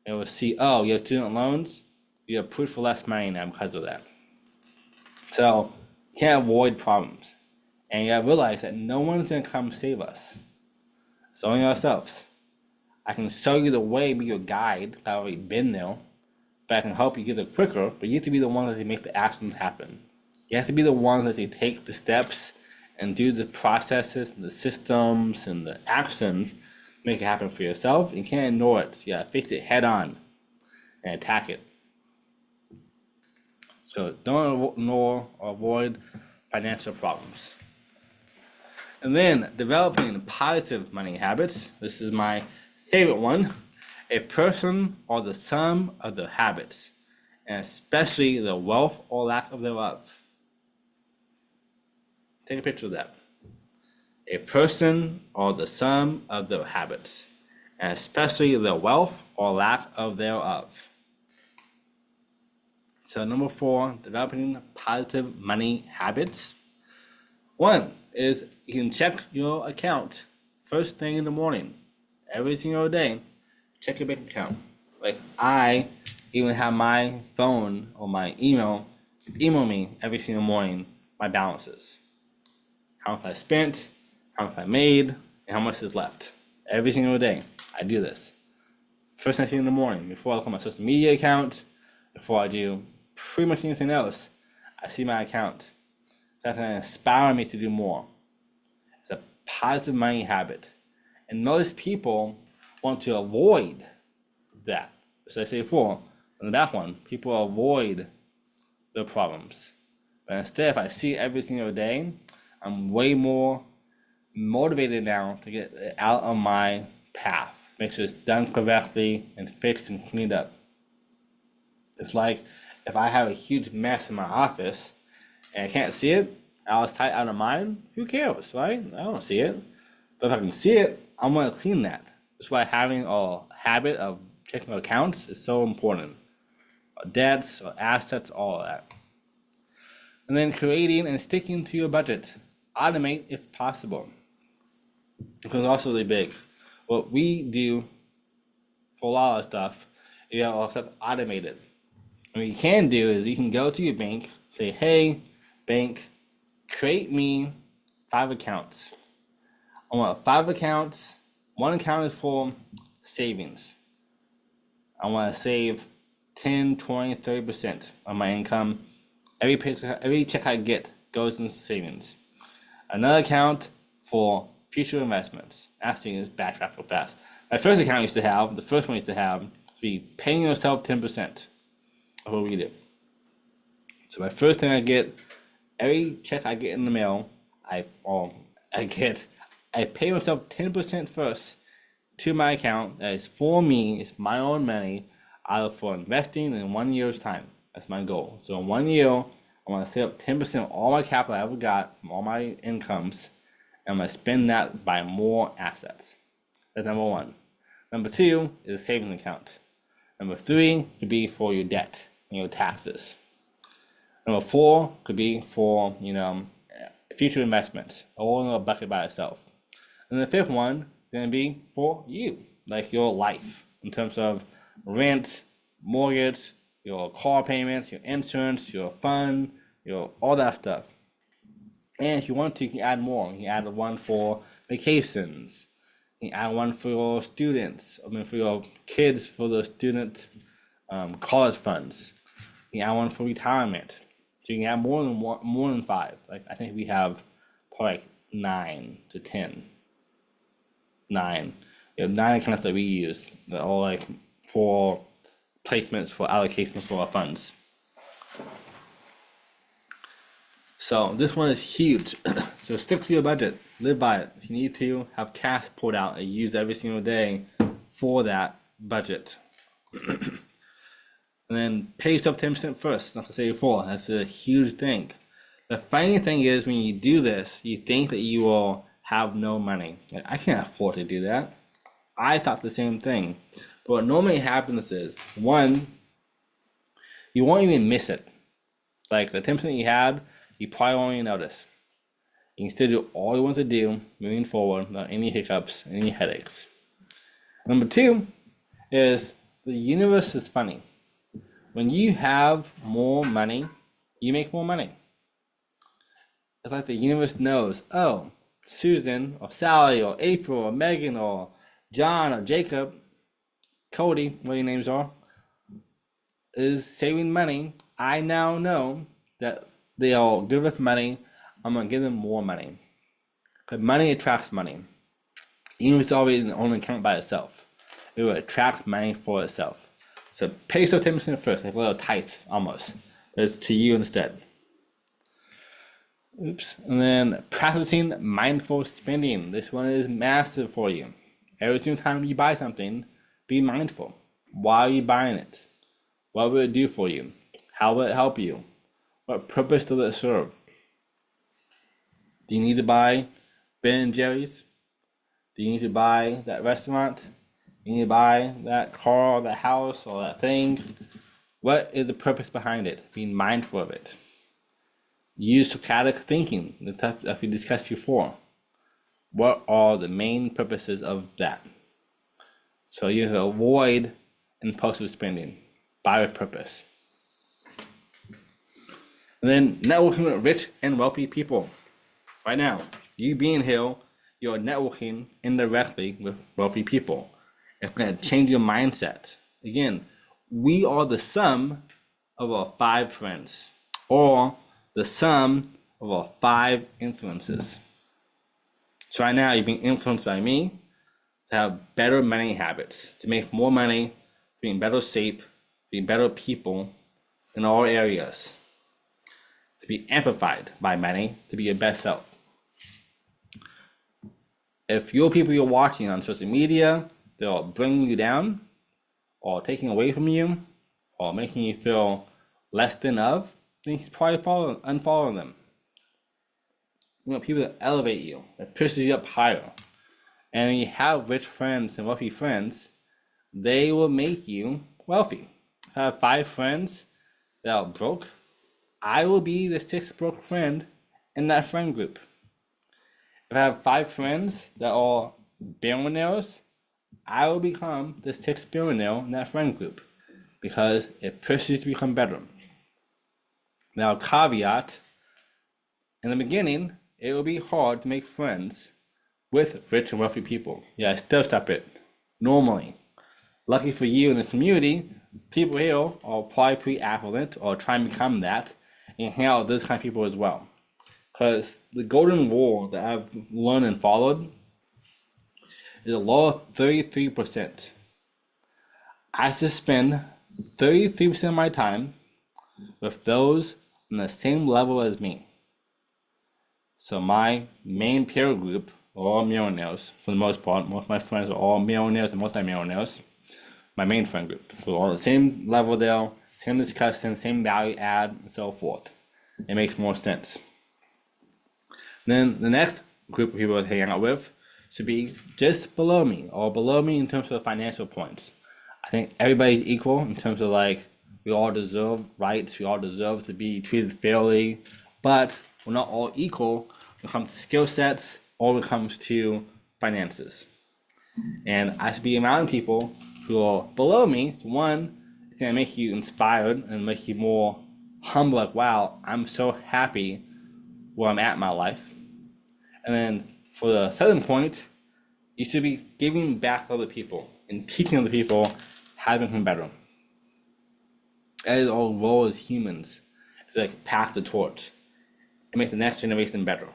They will see, oh, you have student loans, you have proof for less money now because of that. So you can't avoid problems. And you gotta realize that no one's gonna come save us. It's only ourselves. I can show you the way, be your guide. I've already been there, but I can help you get there quicker. But you have to be the one that make the actions happen. You have to be the one that they take the steps and do the processes and the systems and the actions, make it happen for yourself. You can't ignore it. You gotta fix it head on and attack it. So don't ignore or avoid financial problems. And then developing positive money habits. This is my favorite one. A person or the sum of their habits, and especially the wealth or lack of thereof. Take a picture of that. A person or the sum of their habits, and especially the wealth or lack of thereof. So number 4, developing positive money habits. One is you can check your account first thing in the morning, every single day. Check your bank account. Like I even have my phone or my email me every single morning my balances. How much I spent, how much I made, and how much is left. Every single day, I do this. First thing in the morning, before I look at my social media account, before I do pretty much anything else, I see my account. That's going to inspire me to do more. It's a positive money habit. And most people want to avoid that. So I say before, in that one, people avoid the problems. But instead, if I see it every single day, I'm way more motivated now to get it out of my path. Make sure it's done correctly and fixed and cleaned up. It's like if I have a huge mess in my office and I can't see it, I was tight out of mind, who cares, right? I don't see it. But if I can see it, I'm gonna clean that. That's why having a habit of checking accounts is so important. Debts or assets, all of that. And then creating and sticking to your budget. Automate if possible. Because also really big. What we do for a lot of stuff, you have all stuff automated. And what you can do is you can go to your bank, say, hey, bank, create me 5 accounts. I want 5 accounts. 1 account is for savings. I want to save 10, 20, 30% of my income. Every check I get goes into savings. Another account for future investments. Actually, is backtrack real fast. My first account the first one I used to have, to be paying yourself 10% of what we do. So my first thing I get, every check I get in the mail, I pay myself 10% first to my account. That is for me. It's my own money, either for investing in 1 year's time. That's my goal. So in 1 year, I want to save up 10% of all my capital I ever got from all my incomes, and I'm going to spend that to buy more assets. That's number 1. Number 2 is a savings account. Number 3 could be for your debt and your taxes. Number 4 could be for, future investments, all in a bucket by itself. And the 5th one is going to be for you, like your life, in terms of rent, mortgage, your car payments, your insurance, your fund, all that stuff. And if you want to, you can add more. You can add one for vacations. You can add one for your students. For your kids, for the student college funds. You can add one for retirement. So you can add more than 5. Like I think we have probably like 9 to 10. 9. We have 9 accounts that we use. They're all like for placements, for allocations for our funds. So this one is huge. So stick to your budget, live by it. If you need to, have cash pulled out and used every single day for that budget. And then pay yourself 10% first. Like I said before, that's a huge thing. The funny thing is when you do this, you think that you will have no money. Like, I can't afford to do that. I thought the same thing. But what normally happens is, 1, you won't even miss it. Like the 10% you had, you probably won't even notice. You can still do all you want to do moving forward without any hiccups, any headaches. Number 2 is the universe is funny. When you have more money, you make more money. It's like the universe knows, oh, Susan or Sally or April or Megan or John or Jacob, Cody, what your names are, is saving money. I now know that they are good with money. I'm going to give them more money. Because money attracts money. Even if it's always in the own account by itself, it will attract money for itself. So pay yourself 10% first, like a little tithe almost. It's to you instead. Oops. And then practicing mindful spending. This one is massive for you. Every single time you buy something, be mindful. Why are you buying it? What will it do for you? How will it help you? What purpose does it serve? Do you need to buy Ben and Jerry's? Do you need to buy that restaurant? You need to buy that car or that house or that thing? What is the purpose behind it? Being mindful of it. Use Socratic thinking, the type that we discussed before. What are the main purposes of that? So you have to avoid impulsive spending. Buy with purpose. And then networking with rich and wealthy people. Right now, you being here, you're networking indirectly with wealthy people. It's going to change your mindset. Again, we are the sum of our 5 friends, or the sum of our 5 influences. So right now, you're being influenced by me to have better money habits, to make more money, be in better shape, be better people in all areas, to be amplified by money, to be your best self. If your people you're watching on social media, they're bringing you down, or taking away from you, or making you feel less than of, then you should probably unfollow them. You want people that elevate you, that pushes you up higher. And when you have rich friends and wealthy friends, they will make you wealthy. If I have 5 friends that are broke, I will be the 6th broke friend in that friend group. If I have 5 friends that are billionaires, I will become the 6th billionaire in that friend group because it pushes you to become better. Now, caveat, in the beginning, it will be hard to make friends with rich and wealthy people. Yeah, still step it. Normally. Lucky for you in the community, people here are probably pretty affluent or trying to become that and hang out with those kind of people as well. Because the golden rule that I've learned and followed is a law of 33%. I should spend 33% of my time with those on the same level as me. So my main peer group are all millionaires for the most part. Most of my friends are all millionaires and multi-millionaires. My main friend group. We're all on the same level there, same discussion, same value add, and so forth. It makes more sense. Then the next group of people to hang out with should be just below me, or below me in terms of financial points. I think everybody's equal in terms of like, we all deserve rights, we all deserve to be treated fairly, but we're not all equal when it comes to skill sets or when it comes to finances. And I should be around people who are below me. So one, it's gonna make you inspired and make you more humble, like, wow, I'm so happy where I'm at in my life. And then for the second point, you should be giving back to other people and teaching other people how to become better. That is our role as humans. It's like pass the torch and make the next generation better.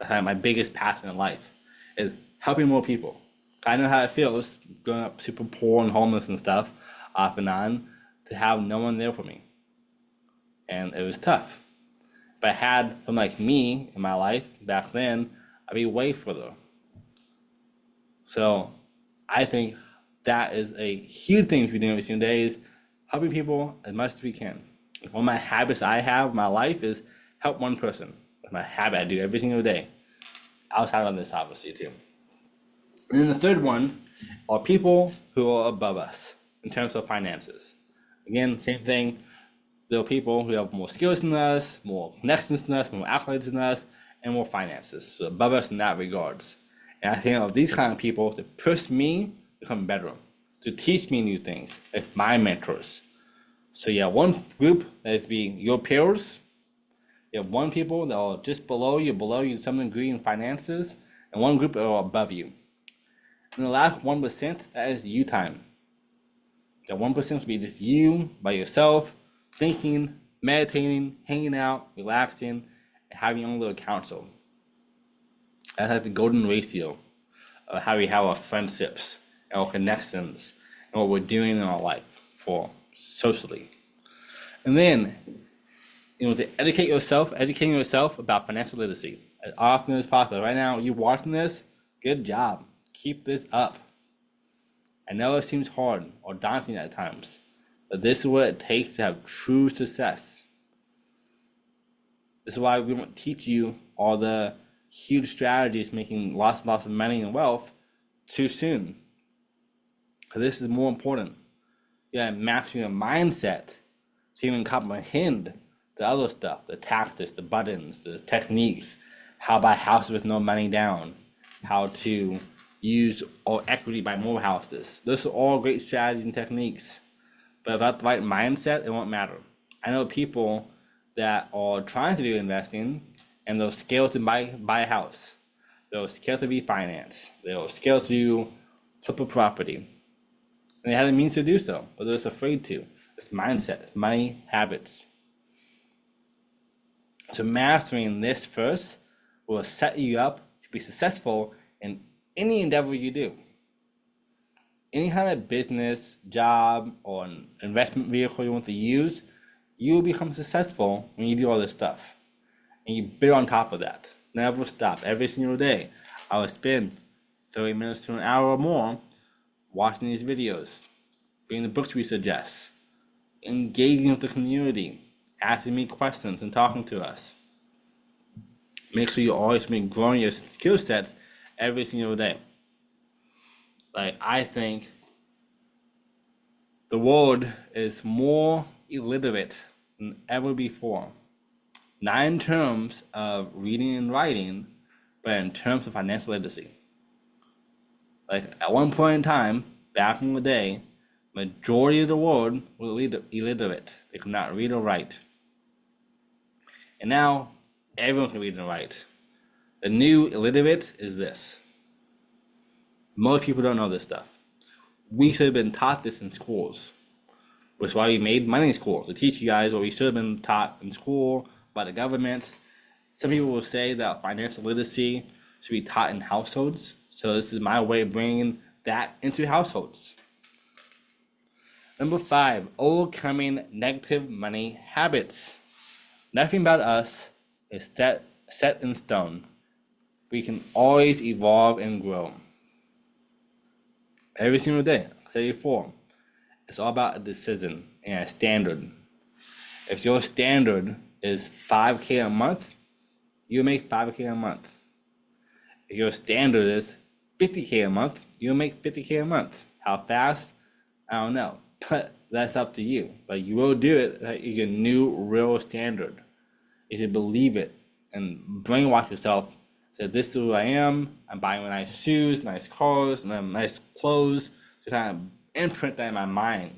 That's my biggest passion in life is helping more people. I know how it feels growing up super poor and homeless and stuff off and on to have no one there for me. And it was tough. If I had someone like me in my life back then, I'd be way further. So I think that is a huge thing to be doing every single day is helping people as much as we can. One of my habits I have in my life is help one person. That's my habit I do every single day. Outside of this, obviously, too. And then the third one are people who are above us in terms of finances. Again, same thing. There are people who have more skills than us, more connections than us, more accolades than us, and more finances. So above us in that regards. And I think of these kind of people to push me to become better, to teach me new things, like my mentors. So yeah, one group that is be your peers. You have one people that are just below you to some degree in finances, and one group that are above you. And the last 1%, that is you time. That 1% will be just you by yourself, thinking, meditating, hanging out, relaxing, and having your own little council. That's like the golden ratio of how we have our friendships, our connections, and what we're doing in our life for socially. And then, to educating yourself about financial literacy as often as possible. Right now, you watching this, good job. Keep this up. I know it seems hard or daunting at times, but this is what it takes to have true success. This is why we won't teach you all the huge strategies making lots and lots of money and wealth too soon. Because this is more important. Mastering your mindset to even comprehend the other stuff, the tactics, the buttons, the techniques, how to buy houses with no money down, how to use all equity, buy more houses. Those are all great strategies and techniques. But without the right mindset, it won't matter. I know people that are trying to do investing and they're scared to buy a house. They're scared to refinance. They're scared to flip a property. And they have the means to do so, but they're just afraid to. It's mindset, it's money habits. So mastering this first will set you up to be successful in any endeavor you do. Any kind of business, job, or an investment vehicle you want to use, you will become successful when you do all this stuff. And you build on top of that. Never stop. Every single day, I will spend 30 minutes to an hour or more watching these videos, reading the books we suggest, engaging with the community, asking me questions and talking to us. Make sure you always be growing your skill sets every single day. I think the world is more illiterate than ever before. Not in terms of reading and writing, but in terms of financial literacy. At one point in time, back in the day, majority of the world was illiterate. They could not read or write. And now, everyone can read and write. The new illiterate is this. Most people don't know this stuff. We should have been taught this in schools, which is why we made money schools to teach you guys what we should have been taught in school by the government. Some people will say that financial literacy should be taught in households. So this is my way of bringing that into households. Number 5, overcoming negative money habits. Nothing about us is set in stone. We can always evolve and grow. Every single day, like I said before, it's all about a decision and a standard. If your standard is $5K a month, you'll make $5K a month. If your standard is $50K a month, you'll make $50K a month. How fast? I don't know, but that's up to you. But you will do it at your new real standard. If you believe it and brainwash yourself, say this is who I am. I'm buying nice shoes, nice cars, and nice clothes to kind of imprint that in my mind.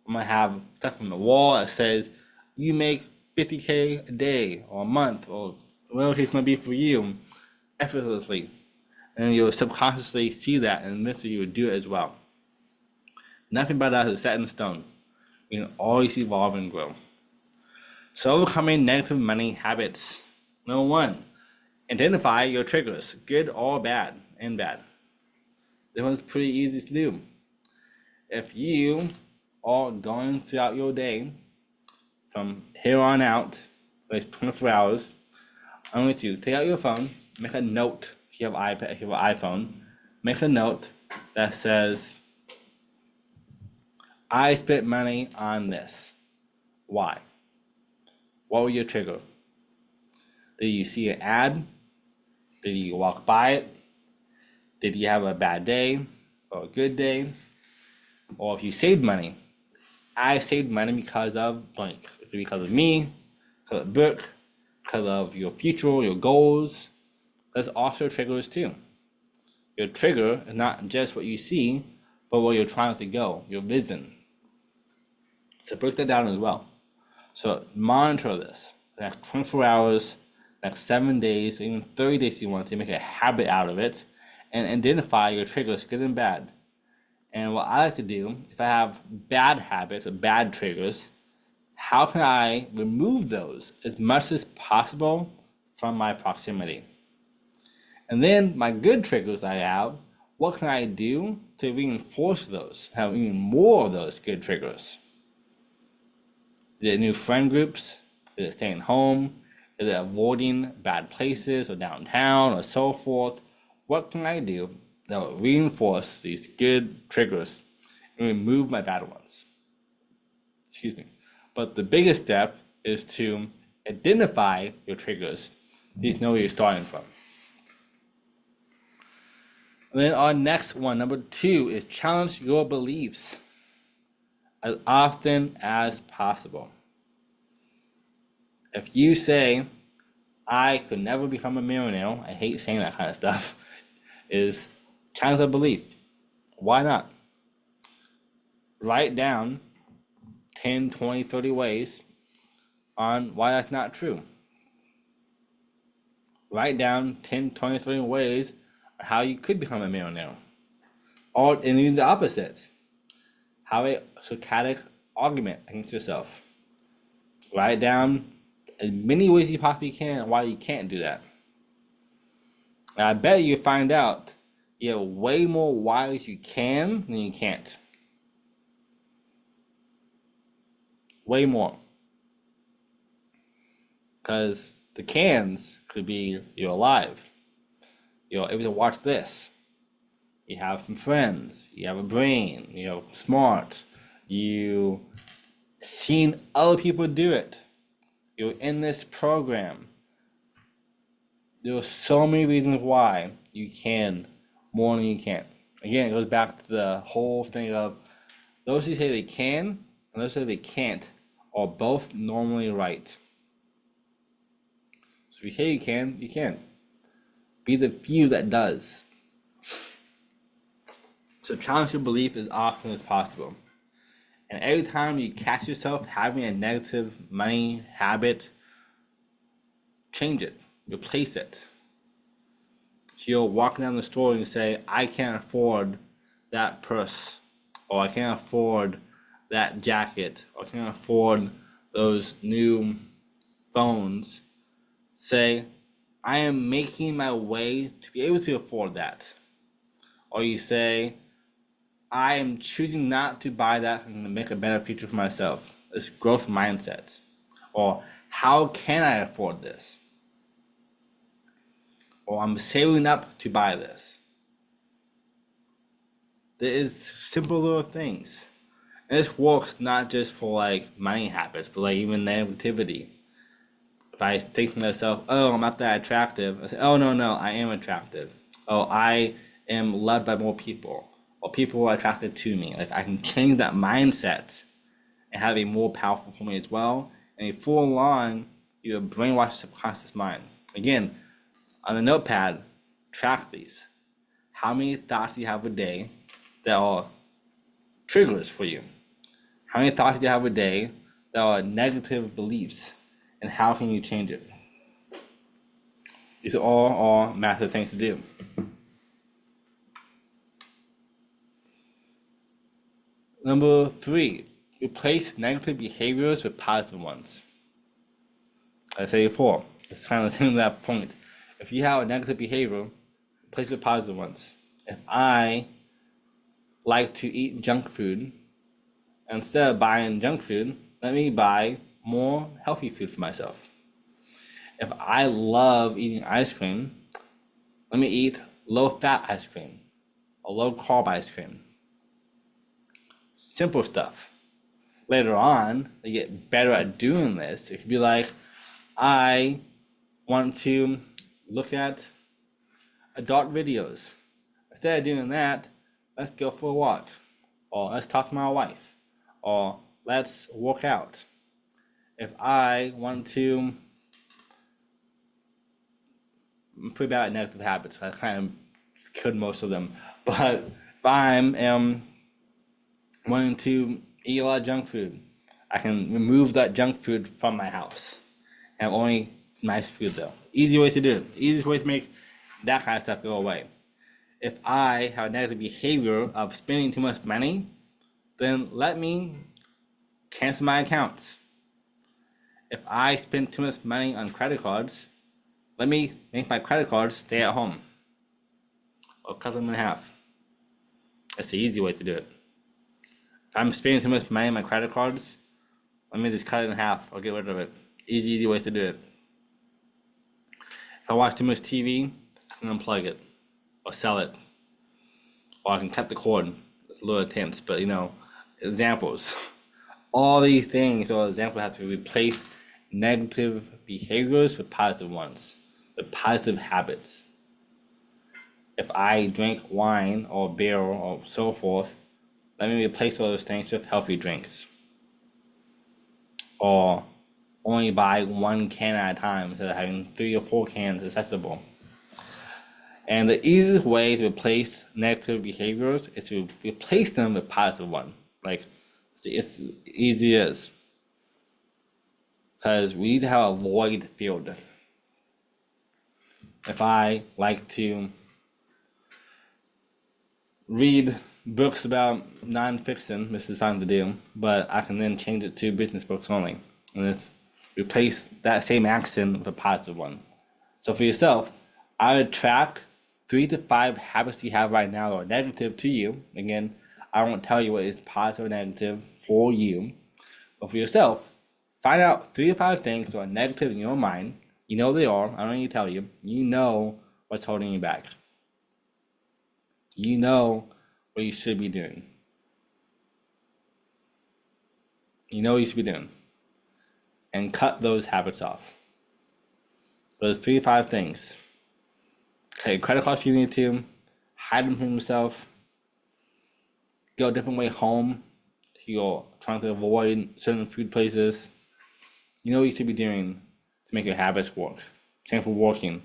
I'm gonna have stuff on the wall that says you make $50K a day or a month or whatever it's gonna be for you effortlessly. And you'll subconsciously see that and eventually you will do it as well. Nothing but that is set in stone. We can always evolve and grow. So overcoming negative money habits. Number 1, identify your triggers, good or bad, and bad. This one's pretty easy to do. If you are going throughout your day, from here on out, like 24 hours, I'm going to take out your phone, make a note. If you have iPad, if you have an iPhone, make a note that says, I spent money on this. Why? What was your trigger? Did you see an ad? Did you walk by it? Did you have a bad day or a good day? Or if you saved money, I saved money because of blank. It could be because of me, because of the book, because of your future, your goals. There's also triggers too. Your trigger is not just what you see, but where you're trying to go, your vision. So break that down as well. So monitor this. The next 24 hours, next 7 days, or even 30 days if you want to make a habit out of it, and identify your triggers, good and bad. And what I like to do, if I have bad habits or bad triggers, how can I remove those as much as possible from my proximity? And then my good triggers I have, what can I do to reinforce those, have even more of those good triggers? Is it new friend groups? Is it staying home? Is it avoiding bad places or downtown or so forth? What can I do that will reinforce these good triggers and remove my bad ones? Excuse me. But the biggest step is to identify your triggers. At least know where you're starting from. And then our next one, number 2, is challenge your beliefs as often as possible. If you say, I could never become a millionaire, I hate saying that kind of stuff, is challenge that belief. Why not? Write down 10, 20, 30 ways on why that's not true. Write down 10, 20, 30 ways on how you could become a millionaire. Or and even the opposite. Have a sarcastic argument against yourself. Write down as many ways you possibly can why you can't do that. And I bet you find out you have way more whys you can than you can't. Way more. Because the cans could be you're alive. You're able to watch this. You have some friends. You have a brain. You're smart. You seen other people do it. You're in this program. There are so many reasons why you can more than you can't. Again, it goes back to the whole thing of those who say they can and those who say they can't are both normally right. So if you say you can, you can. Be the few that does. So challenge your belief as often as possible. And every time you catch yourself having a negative money habit, change it, replace it. So you're walking down the store and you say, I can't afford that purse, or I can't afford that jacket, or I can't afford those new phones. Say, I am making my way to be able to afford that. Or you say, I am choosing not to buy that and to make a better future for myself. It's growth mindset. Or how can I afford this? Or I'm saving up to buy this. There is simple little things. And this works not just for like money habits, but like even negativity. If I think to myself, oh, I'm not that attractive, I say, oh, no, I am attractive. Oh, I am loved by more people. Or people are attracted to me. Like I can change that mindset and have a more powerful for me as well. And before long, you brainwash the subconscious mind. Again, on the notepad, track these. How many thoughts do you have a day that are triggers for you? How many thoughts do you have a day that are negative beliefs? And how can you change it? These are all massive things to do. Number 3, replace negative behaviors with positive ones. Like I said before, it's kind of the same to that point. If you have a negative behavior, replace it with positive ones. If I like to eat junk food, instead of buying junk food, let me buy more healthy food for myself. If I love eating ice cream, let me eat low-fat ice cream or low-carb ice cream. Simple stuff. Later on, they get better at doing this. It could be like, I want to look at adult videos. Instead of doing that, let's go for a walk. Or let's talk to my wife. Or let's work out. If I want to, I'm pretty bad at negative habits. I kind of killed most of them. But if I am wanting to eat a lot of junk food, I can remove that junk food from my house and have only nice food though. Easy way to do it. Easiest way to make that kind of stuff go away. If I have a negative behavior of spending too much money, then let me cancel my accounts. If I spend too much money on credit cards, let me make my credit cards stay at home or cut them in half. That's the easy way to do it. If I'm spending too much money on my credit cards, Let me just cut it in half or get rid of it. Easy ways to do it. If I watch too much TV, I can unplug it or sell it, or I can cut the cord. It's a little intense, but examples. All these things or examples have to replace negative behaviors with positive ones, with positive habits. If I drink wine or beer or so forth, let me replace all those things with healthy drinks. Or only buy 1 can at a time instead of having 3 or 4 cans accessible. And the easiest way to replace negative behaviors is to replace them with positive one. Like, it's easy as, because we need to have a void filled. If I like to read books about non-fiction, which is fine to do, but I can then change it to business books only, and it's replace that same action with a positive one. So for yourself, I would track 3 to 5 habits you have right now that are negative to you. Again, I won't tell you what is positive or negative for you, but for yourself, find out 3 to 5 things that are negative in your mind. You know they are. I don't need to tell you. You know what's holding you back. You know what you should be doing. You know what you should be doing. And cut those habits off. Those 3 to 5 things. Okay, credit cards if you need to. Hide them from yourself. Go a different way home. You're trying to avoid certain food places. You know what you should be doing to make your habits work. Same for working.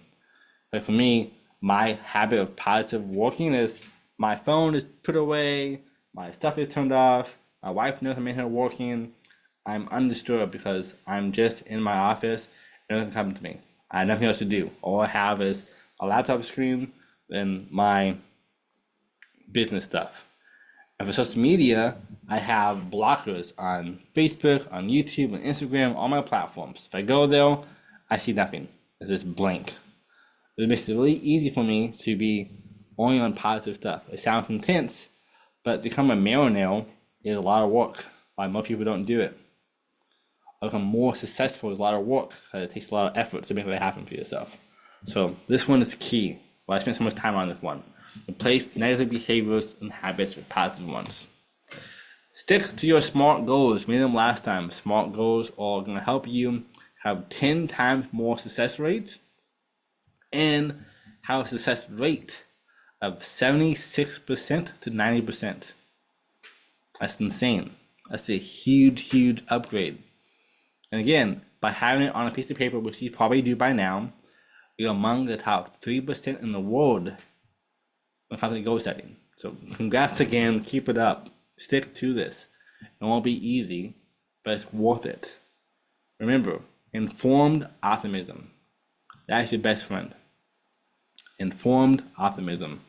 Like for me, my habit of positive working is my phone is put away, my stuff is turned off, my wife knows I'm in here working, I'm undisturbed because I'm just in my office and nothing happens to me. I have nothing else to do. All I have is a laptop screen and my business stuff. And for social media, I have blockers on Facebook, on YouTube, on Instagram, all my platforms. If I go there, I see nothing. It's just blank. It makes it really easy for me to be only on positive stuff. It sounds intense, but to become a millionaire is a lot of work. Why most people don't do it. To become more successful is a lot of work because it takes a lot of effort to make that happen for yourself. So this one is key. Why I spent so much time on this one. Replace negative behaviors and habits with positive ones. Stick to your SMART goals. We made them last time. SMART goals are going to help you have 10 times more success rate and have a success rate of 76% to 90%. That's insane. That's a huge upgrade. And again, by having it on a piece of paper, which you probably do by now, you're among the top 3% in the world when it comes to goal setting. So congrats again, keep it up. Stick to this. It won't be easy, but it's worth it. Remember, informed optimism. That's your best friend. Informed optimism.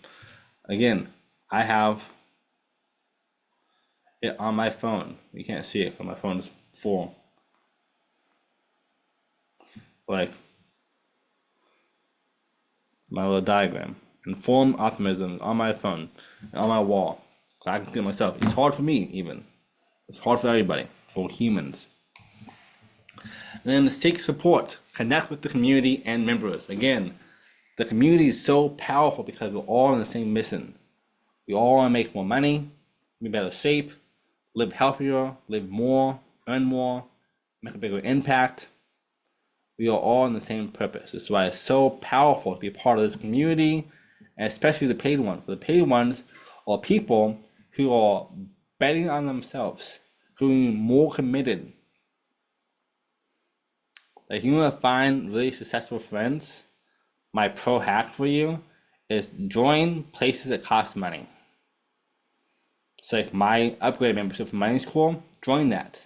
Again, I have it on my phone. You can't see it because my phone is full. Like my little diagram. Informed optimism on my phone, on my wall. So I can see it myself. It's hard for me even. It's hard for everybody, for humans. And then seek support. Connect with the community and members. Again, the community is so powerful because we're all on the same mission. We all want to make more money, be in better shape, live healthier, live more, earn more, make a bigger impact. We are all on the same purpose. That's why it's so powerful to be a part of this community, and especially the paid ones. The paid ones are people who are betting on themselves, who are more committed. Like, you want to find really successful friends, my pro hack for you is join places that cost money. So like my upgrade membership for Money School, join that.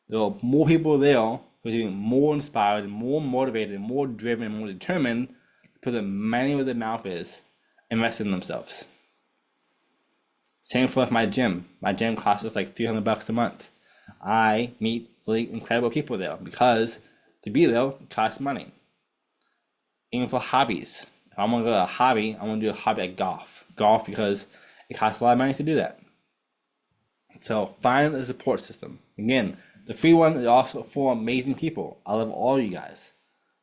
There are more people there who are getting more inspired, more motivated, more driven, more determined to put the money where their mouth is, invest in themselves. Same for my gym. My gym costs us like $300 a month. I meet really incredible people there because to be there it costs money. Even for hobbies. If I'm gonna go to a hobby, I'm gonna do a hobby like golf. Golf because it costs a lot of money to do that. So find a support system. Again, The free one is also for amazing people. I love all you guys.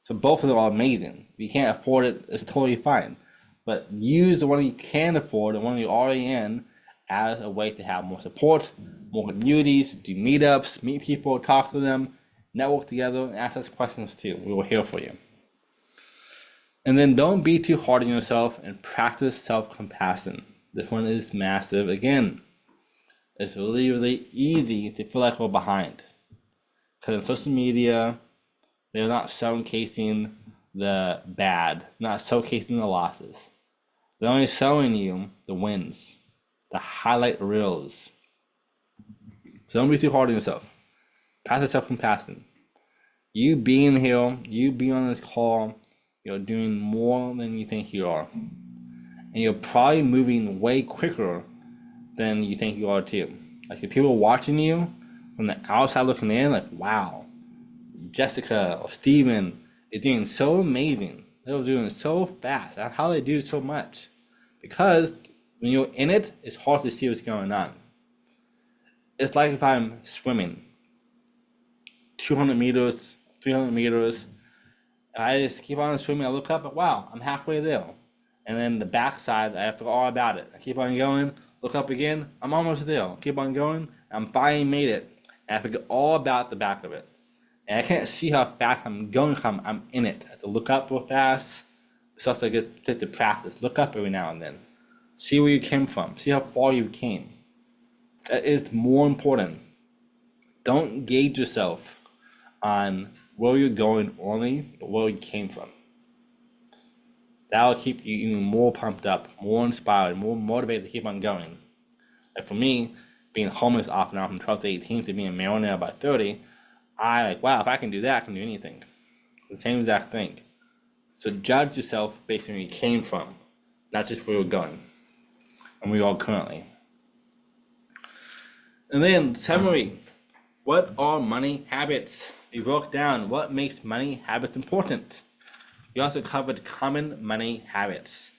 So both of them are amazing. If you can't afford it, it's totally fine. But use the one you can afford, the one you're already in, as a way to have more support, more communities, do meetups, meet people, talk to them, network together, and ask us questions too. We will here for you. And then don't be too hard on yourself and practice self-compassion. This one is massive. Again, it's really, really easy to feel like we're behind. Because in social media, they're not showcasing the bad, not showcasing the losses. They're only showing you the wins, the highlight reels. So don't be too hard on yourself. Practice self-compassion. You being here, you being on this call, you're doing more than you think you are. And you're probably moving way quicker than you think you are too. Like if people watching you from the outside looking in, like, wow, Jessica or Steven is doing so amazing. They're doing it so fast. How do they do so much? Because when you're in it, it's hard to see what's going on. It's like if I'm swimming 200 meters, 300 meters, I just keep on swimming. I look up and wow, I'm halfway there. And then the backside, I forgot all about it. I keep on going, look up again, I'm almost there. Keep on going, I'm finally made it. And I forget all about the back of it. And I can't see how fast I'm going because I'm in it. I have to look up real fast. It's also good to practice. Look up every now and then. See where you came from. See how far you came. That is more important. Don't gauge yourself on where you're going only, but where you came from. That will keep you even more pumped up, more inspired, more motivated to keep on going. Like for me, being homeless off and on from 12 to 18 to being a millionaire by 30, I like, wow, if I can do that, I can do anything. The same exact thing. So judge yourself based on where you came from, not just where you're going, and where you are currently. And then summary, what are money habits? We broke down what makes money habits important. We also covered common money habits,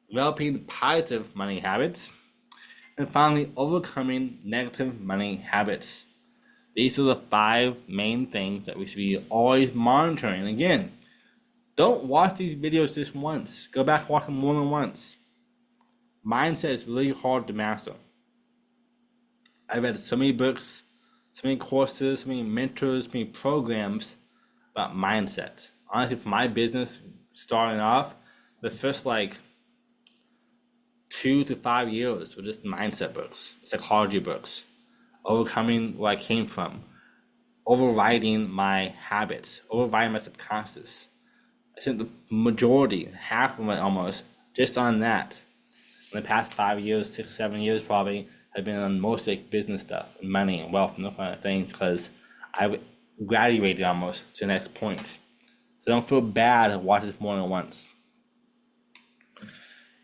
developing positive money habits, and finally overcoming negative money habits. These are the 5 main things that we should be always monitoring. Again, don't watch these videos just once. Go back and watch them more than once. Mindset is really hard to master. I've read so many books, so many courses, so many mentors, so many programs about mindset. Honestly, for my business starting off, the first 2 to 5 years were just mindset books, psychology books, overcoming where I came from, overriding my habits, overriding my subconscious. I spent the majority, half of it almost, just on that. In the past 5 years, 6, 7 years probably, I've been on mostly business stuff, and money and wealth and those kind of things because I've graduated almost to the next point. So don't feel bad to watch this more than once.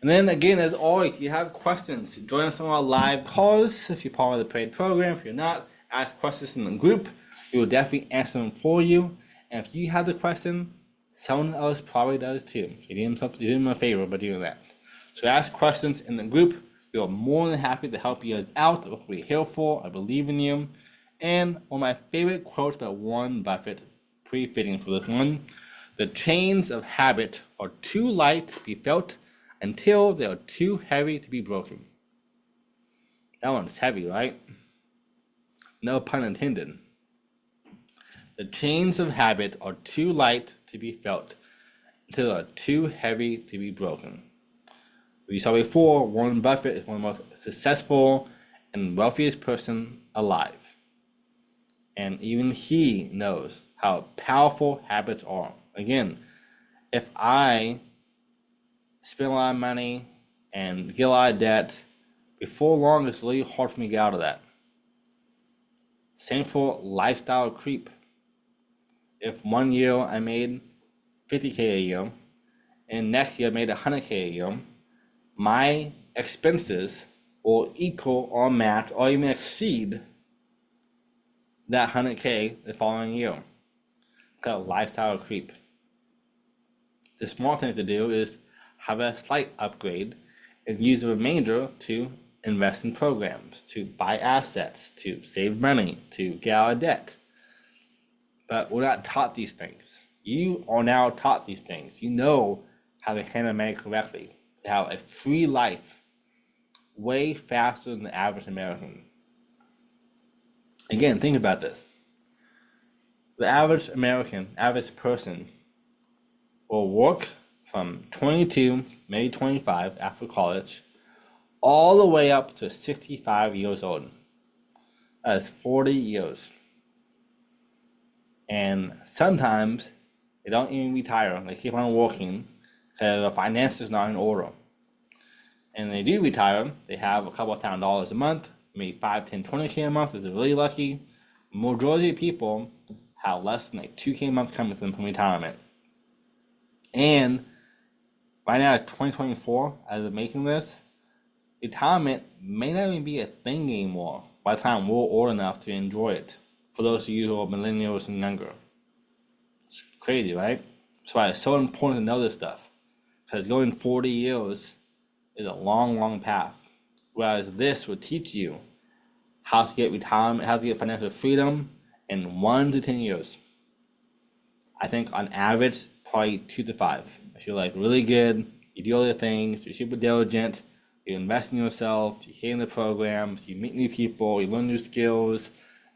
And then again, as always, if you have questions, join us on our live calls. If you're part of the paid program, if you're not, ask questions in the group. We will definitely answer them for you. And if you have the question, someone else probably does too. You did them a favor by doing that. So ask questions in the group. We are more than happy to help you guys out. That's what we're here for. I believe in you. And one of my favorite quotes by Warren Buffett, pretty fitting for this one. The chains of habit are too light to be felt until they are too heavy to be broken. That one's heavy, right? No pun intended. The chains of habit are too light to be felt until they are too heavy to be broken. We saw before, Warren Buffett is one of the most successful and wealthiest person alive. And even he knows how powerful habits are. Again, if I spend a lot of money and get a lot of debt, before long it's really hard for me to get out of that. Same for lifestyle creep. If one year I made 50K a year and next year I made 100K a year, my expenses will equal or match or even exceed that 100K the following year. It's called lifestyle creep. The smart thing to do is have a slight upgrade and use the remainder to invest in programs, to buy assets, to save money, to get out of debt. But we're not taught these things. You are now taught these things. You know how to handle money correctly, to have a free life way faster than the average American. Again, think about this. The average American, average person, will work from 22, maybe 25 after college, all the way up to 65 years old. That is 40 years. And sometimes they don't even retire. They keep on working because the finances is not in order. And they do retire, they have a couple of $1,000 a month, maybe 5, 10, 20K a month if they're really lucky. Majority of people have less than like 2K a month coming to them from retirement. And right now, 2024, as of making this, retirement may not even be a thing anymore by the time we're old enough to enjoy it. For those of you who are millennials and younger. It's crazy, right? That's why it's so important to know this stuff. Because going 40 years is a long, long path. Whereas this will teach you how to get retirement, how to get financial freedom in 1 to 10 years. I think on average, probably 2 to 5. If you're like really good, you do all the things, you're super diligent, you invest in yourself, you stay in the programs, you meet new people, you learn new skills,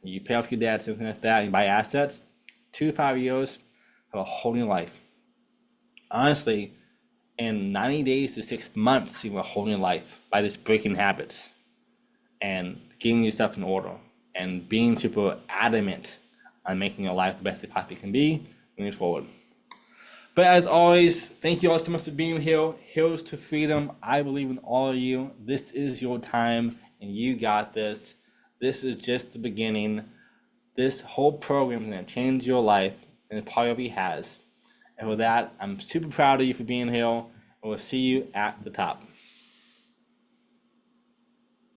you pay off your debt, something like that, and you buy assets, 2 to 5 years, have a whole new life. Honestly, in 90 days to 6 months, you have a whole new life by just breaking habits and getting your stuff in order and being super adamant on making your life the best it possibly can be moving forward. But as always, thank you all so much for being here. Here's to freedom. I believe in all of you. This is your time, and you got this. This is just the beginning. This whole program is going to change your life, and it probably has. And with that, I'm super proud of you for being here, and we'll see you at the top.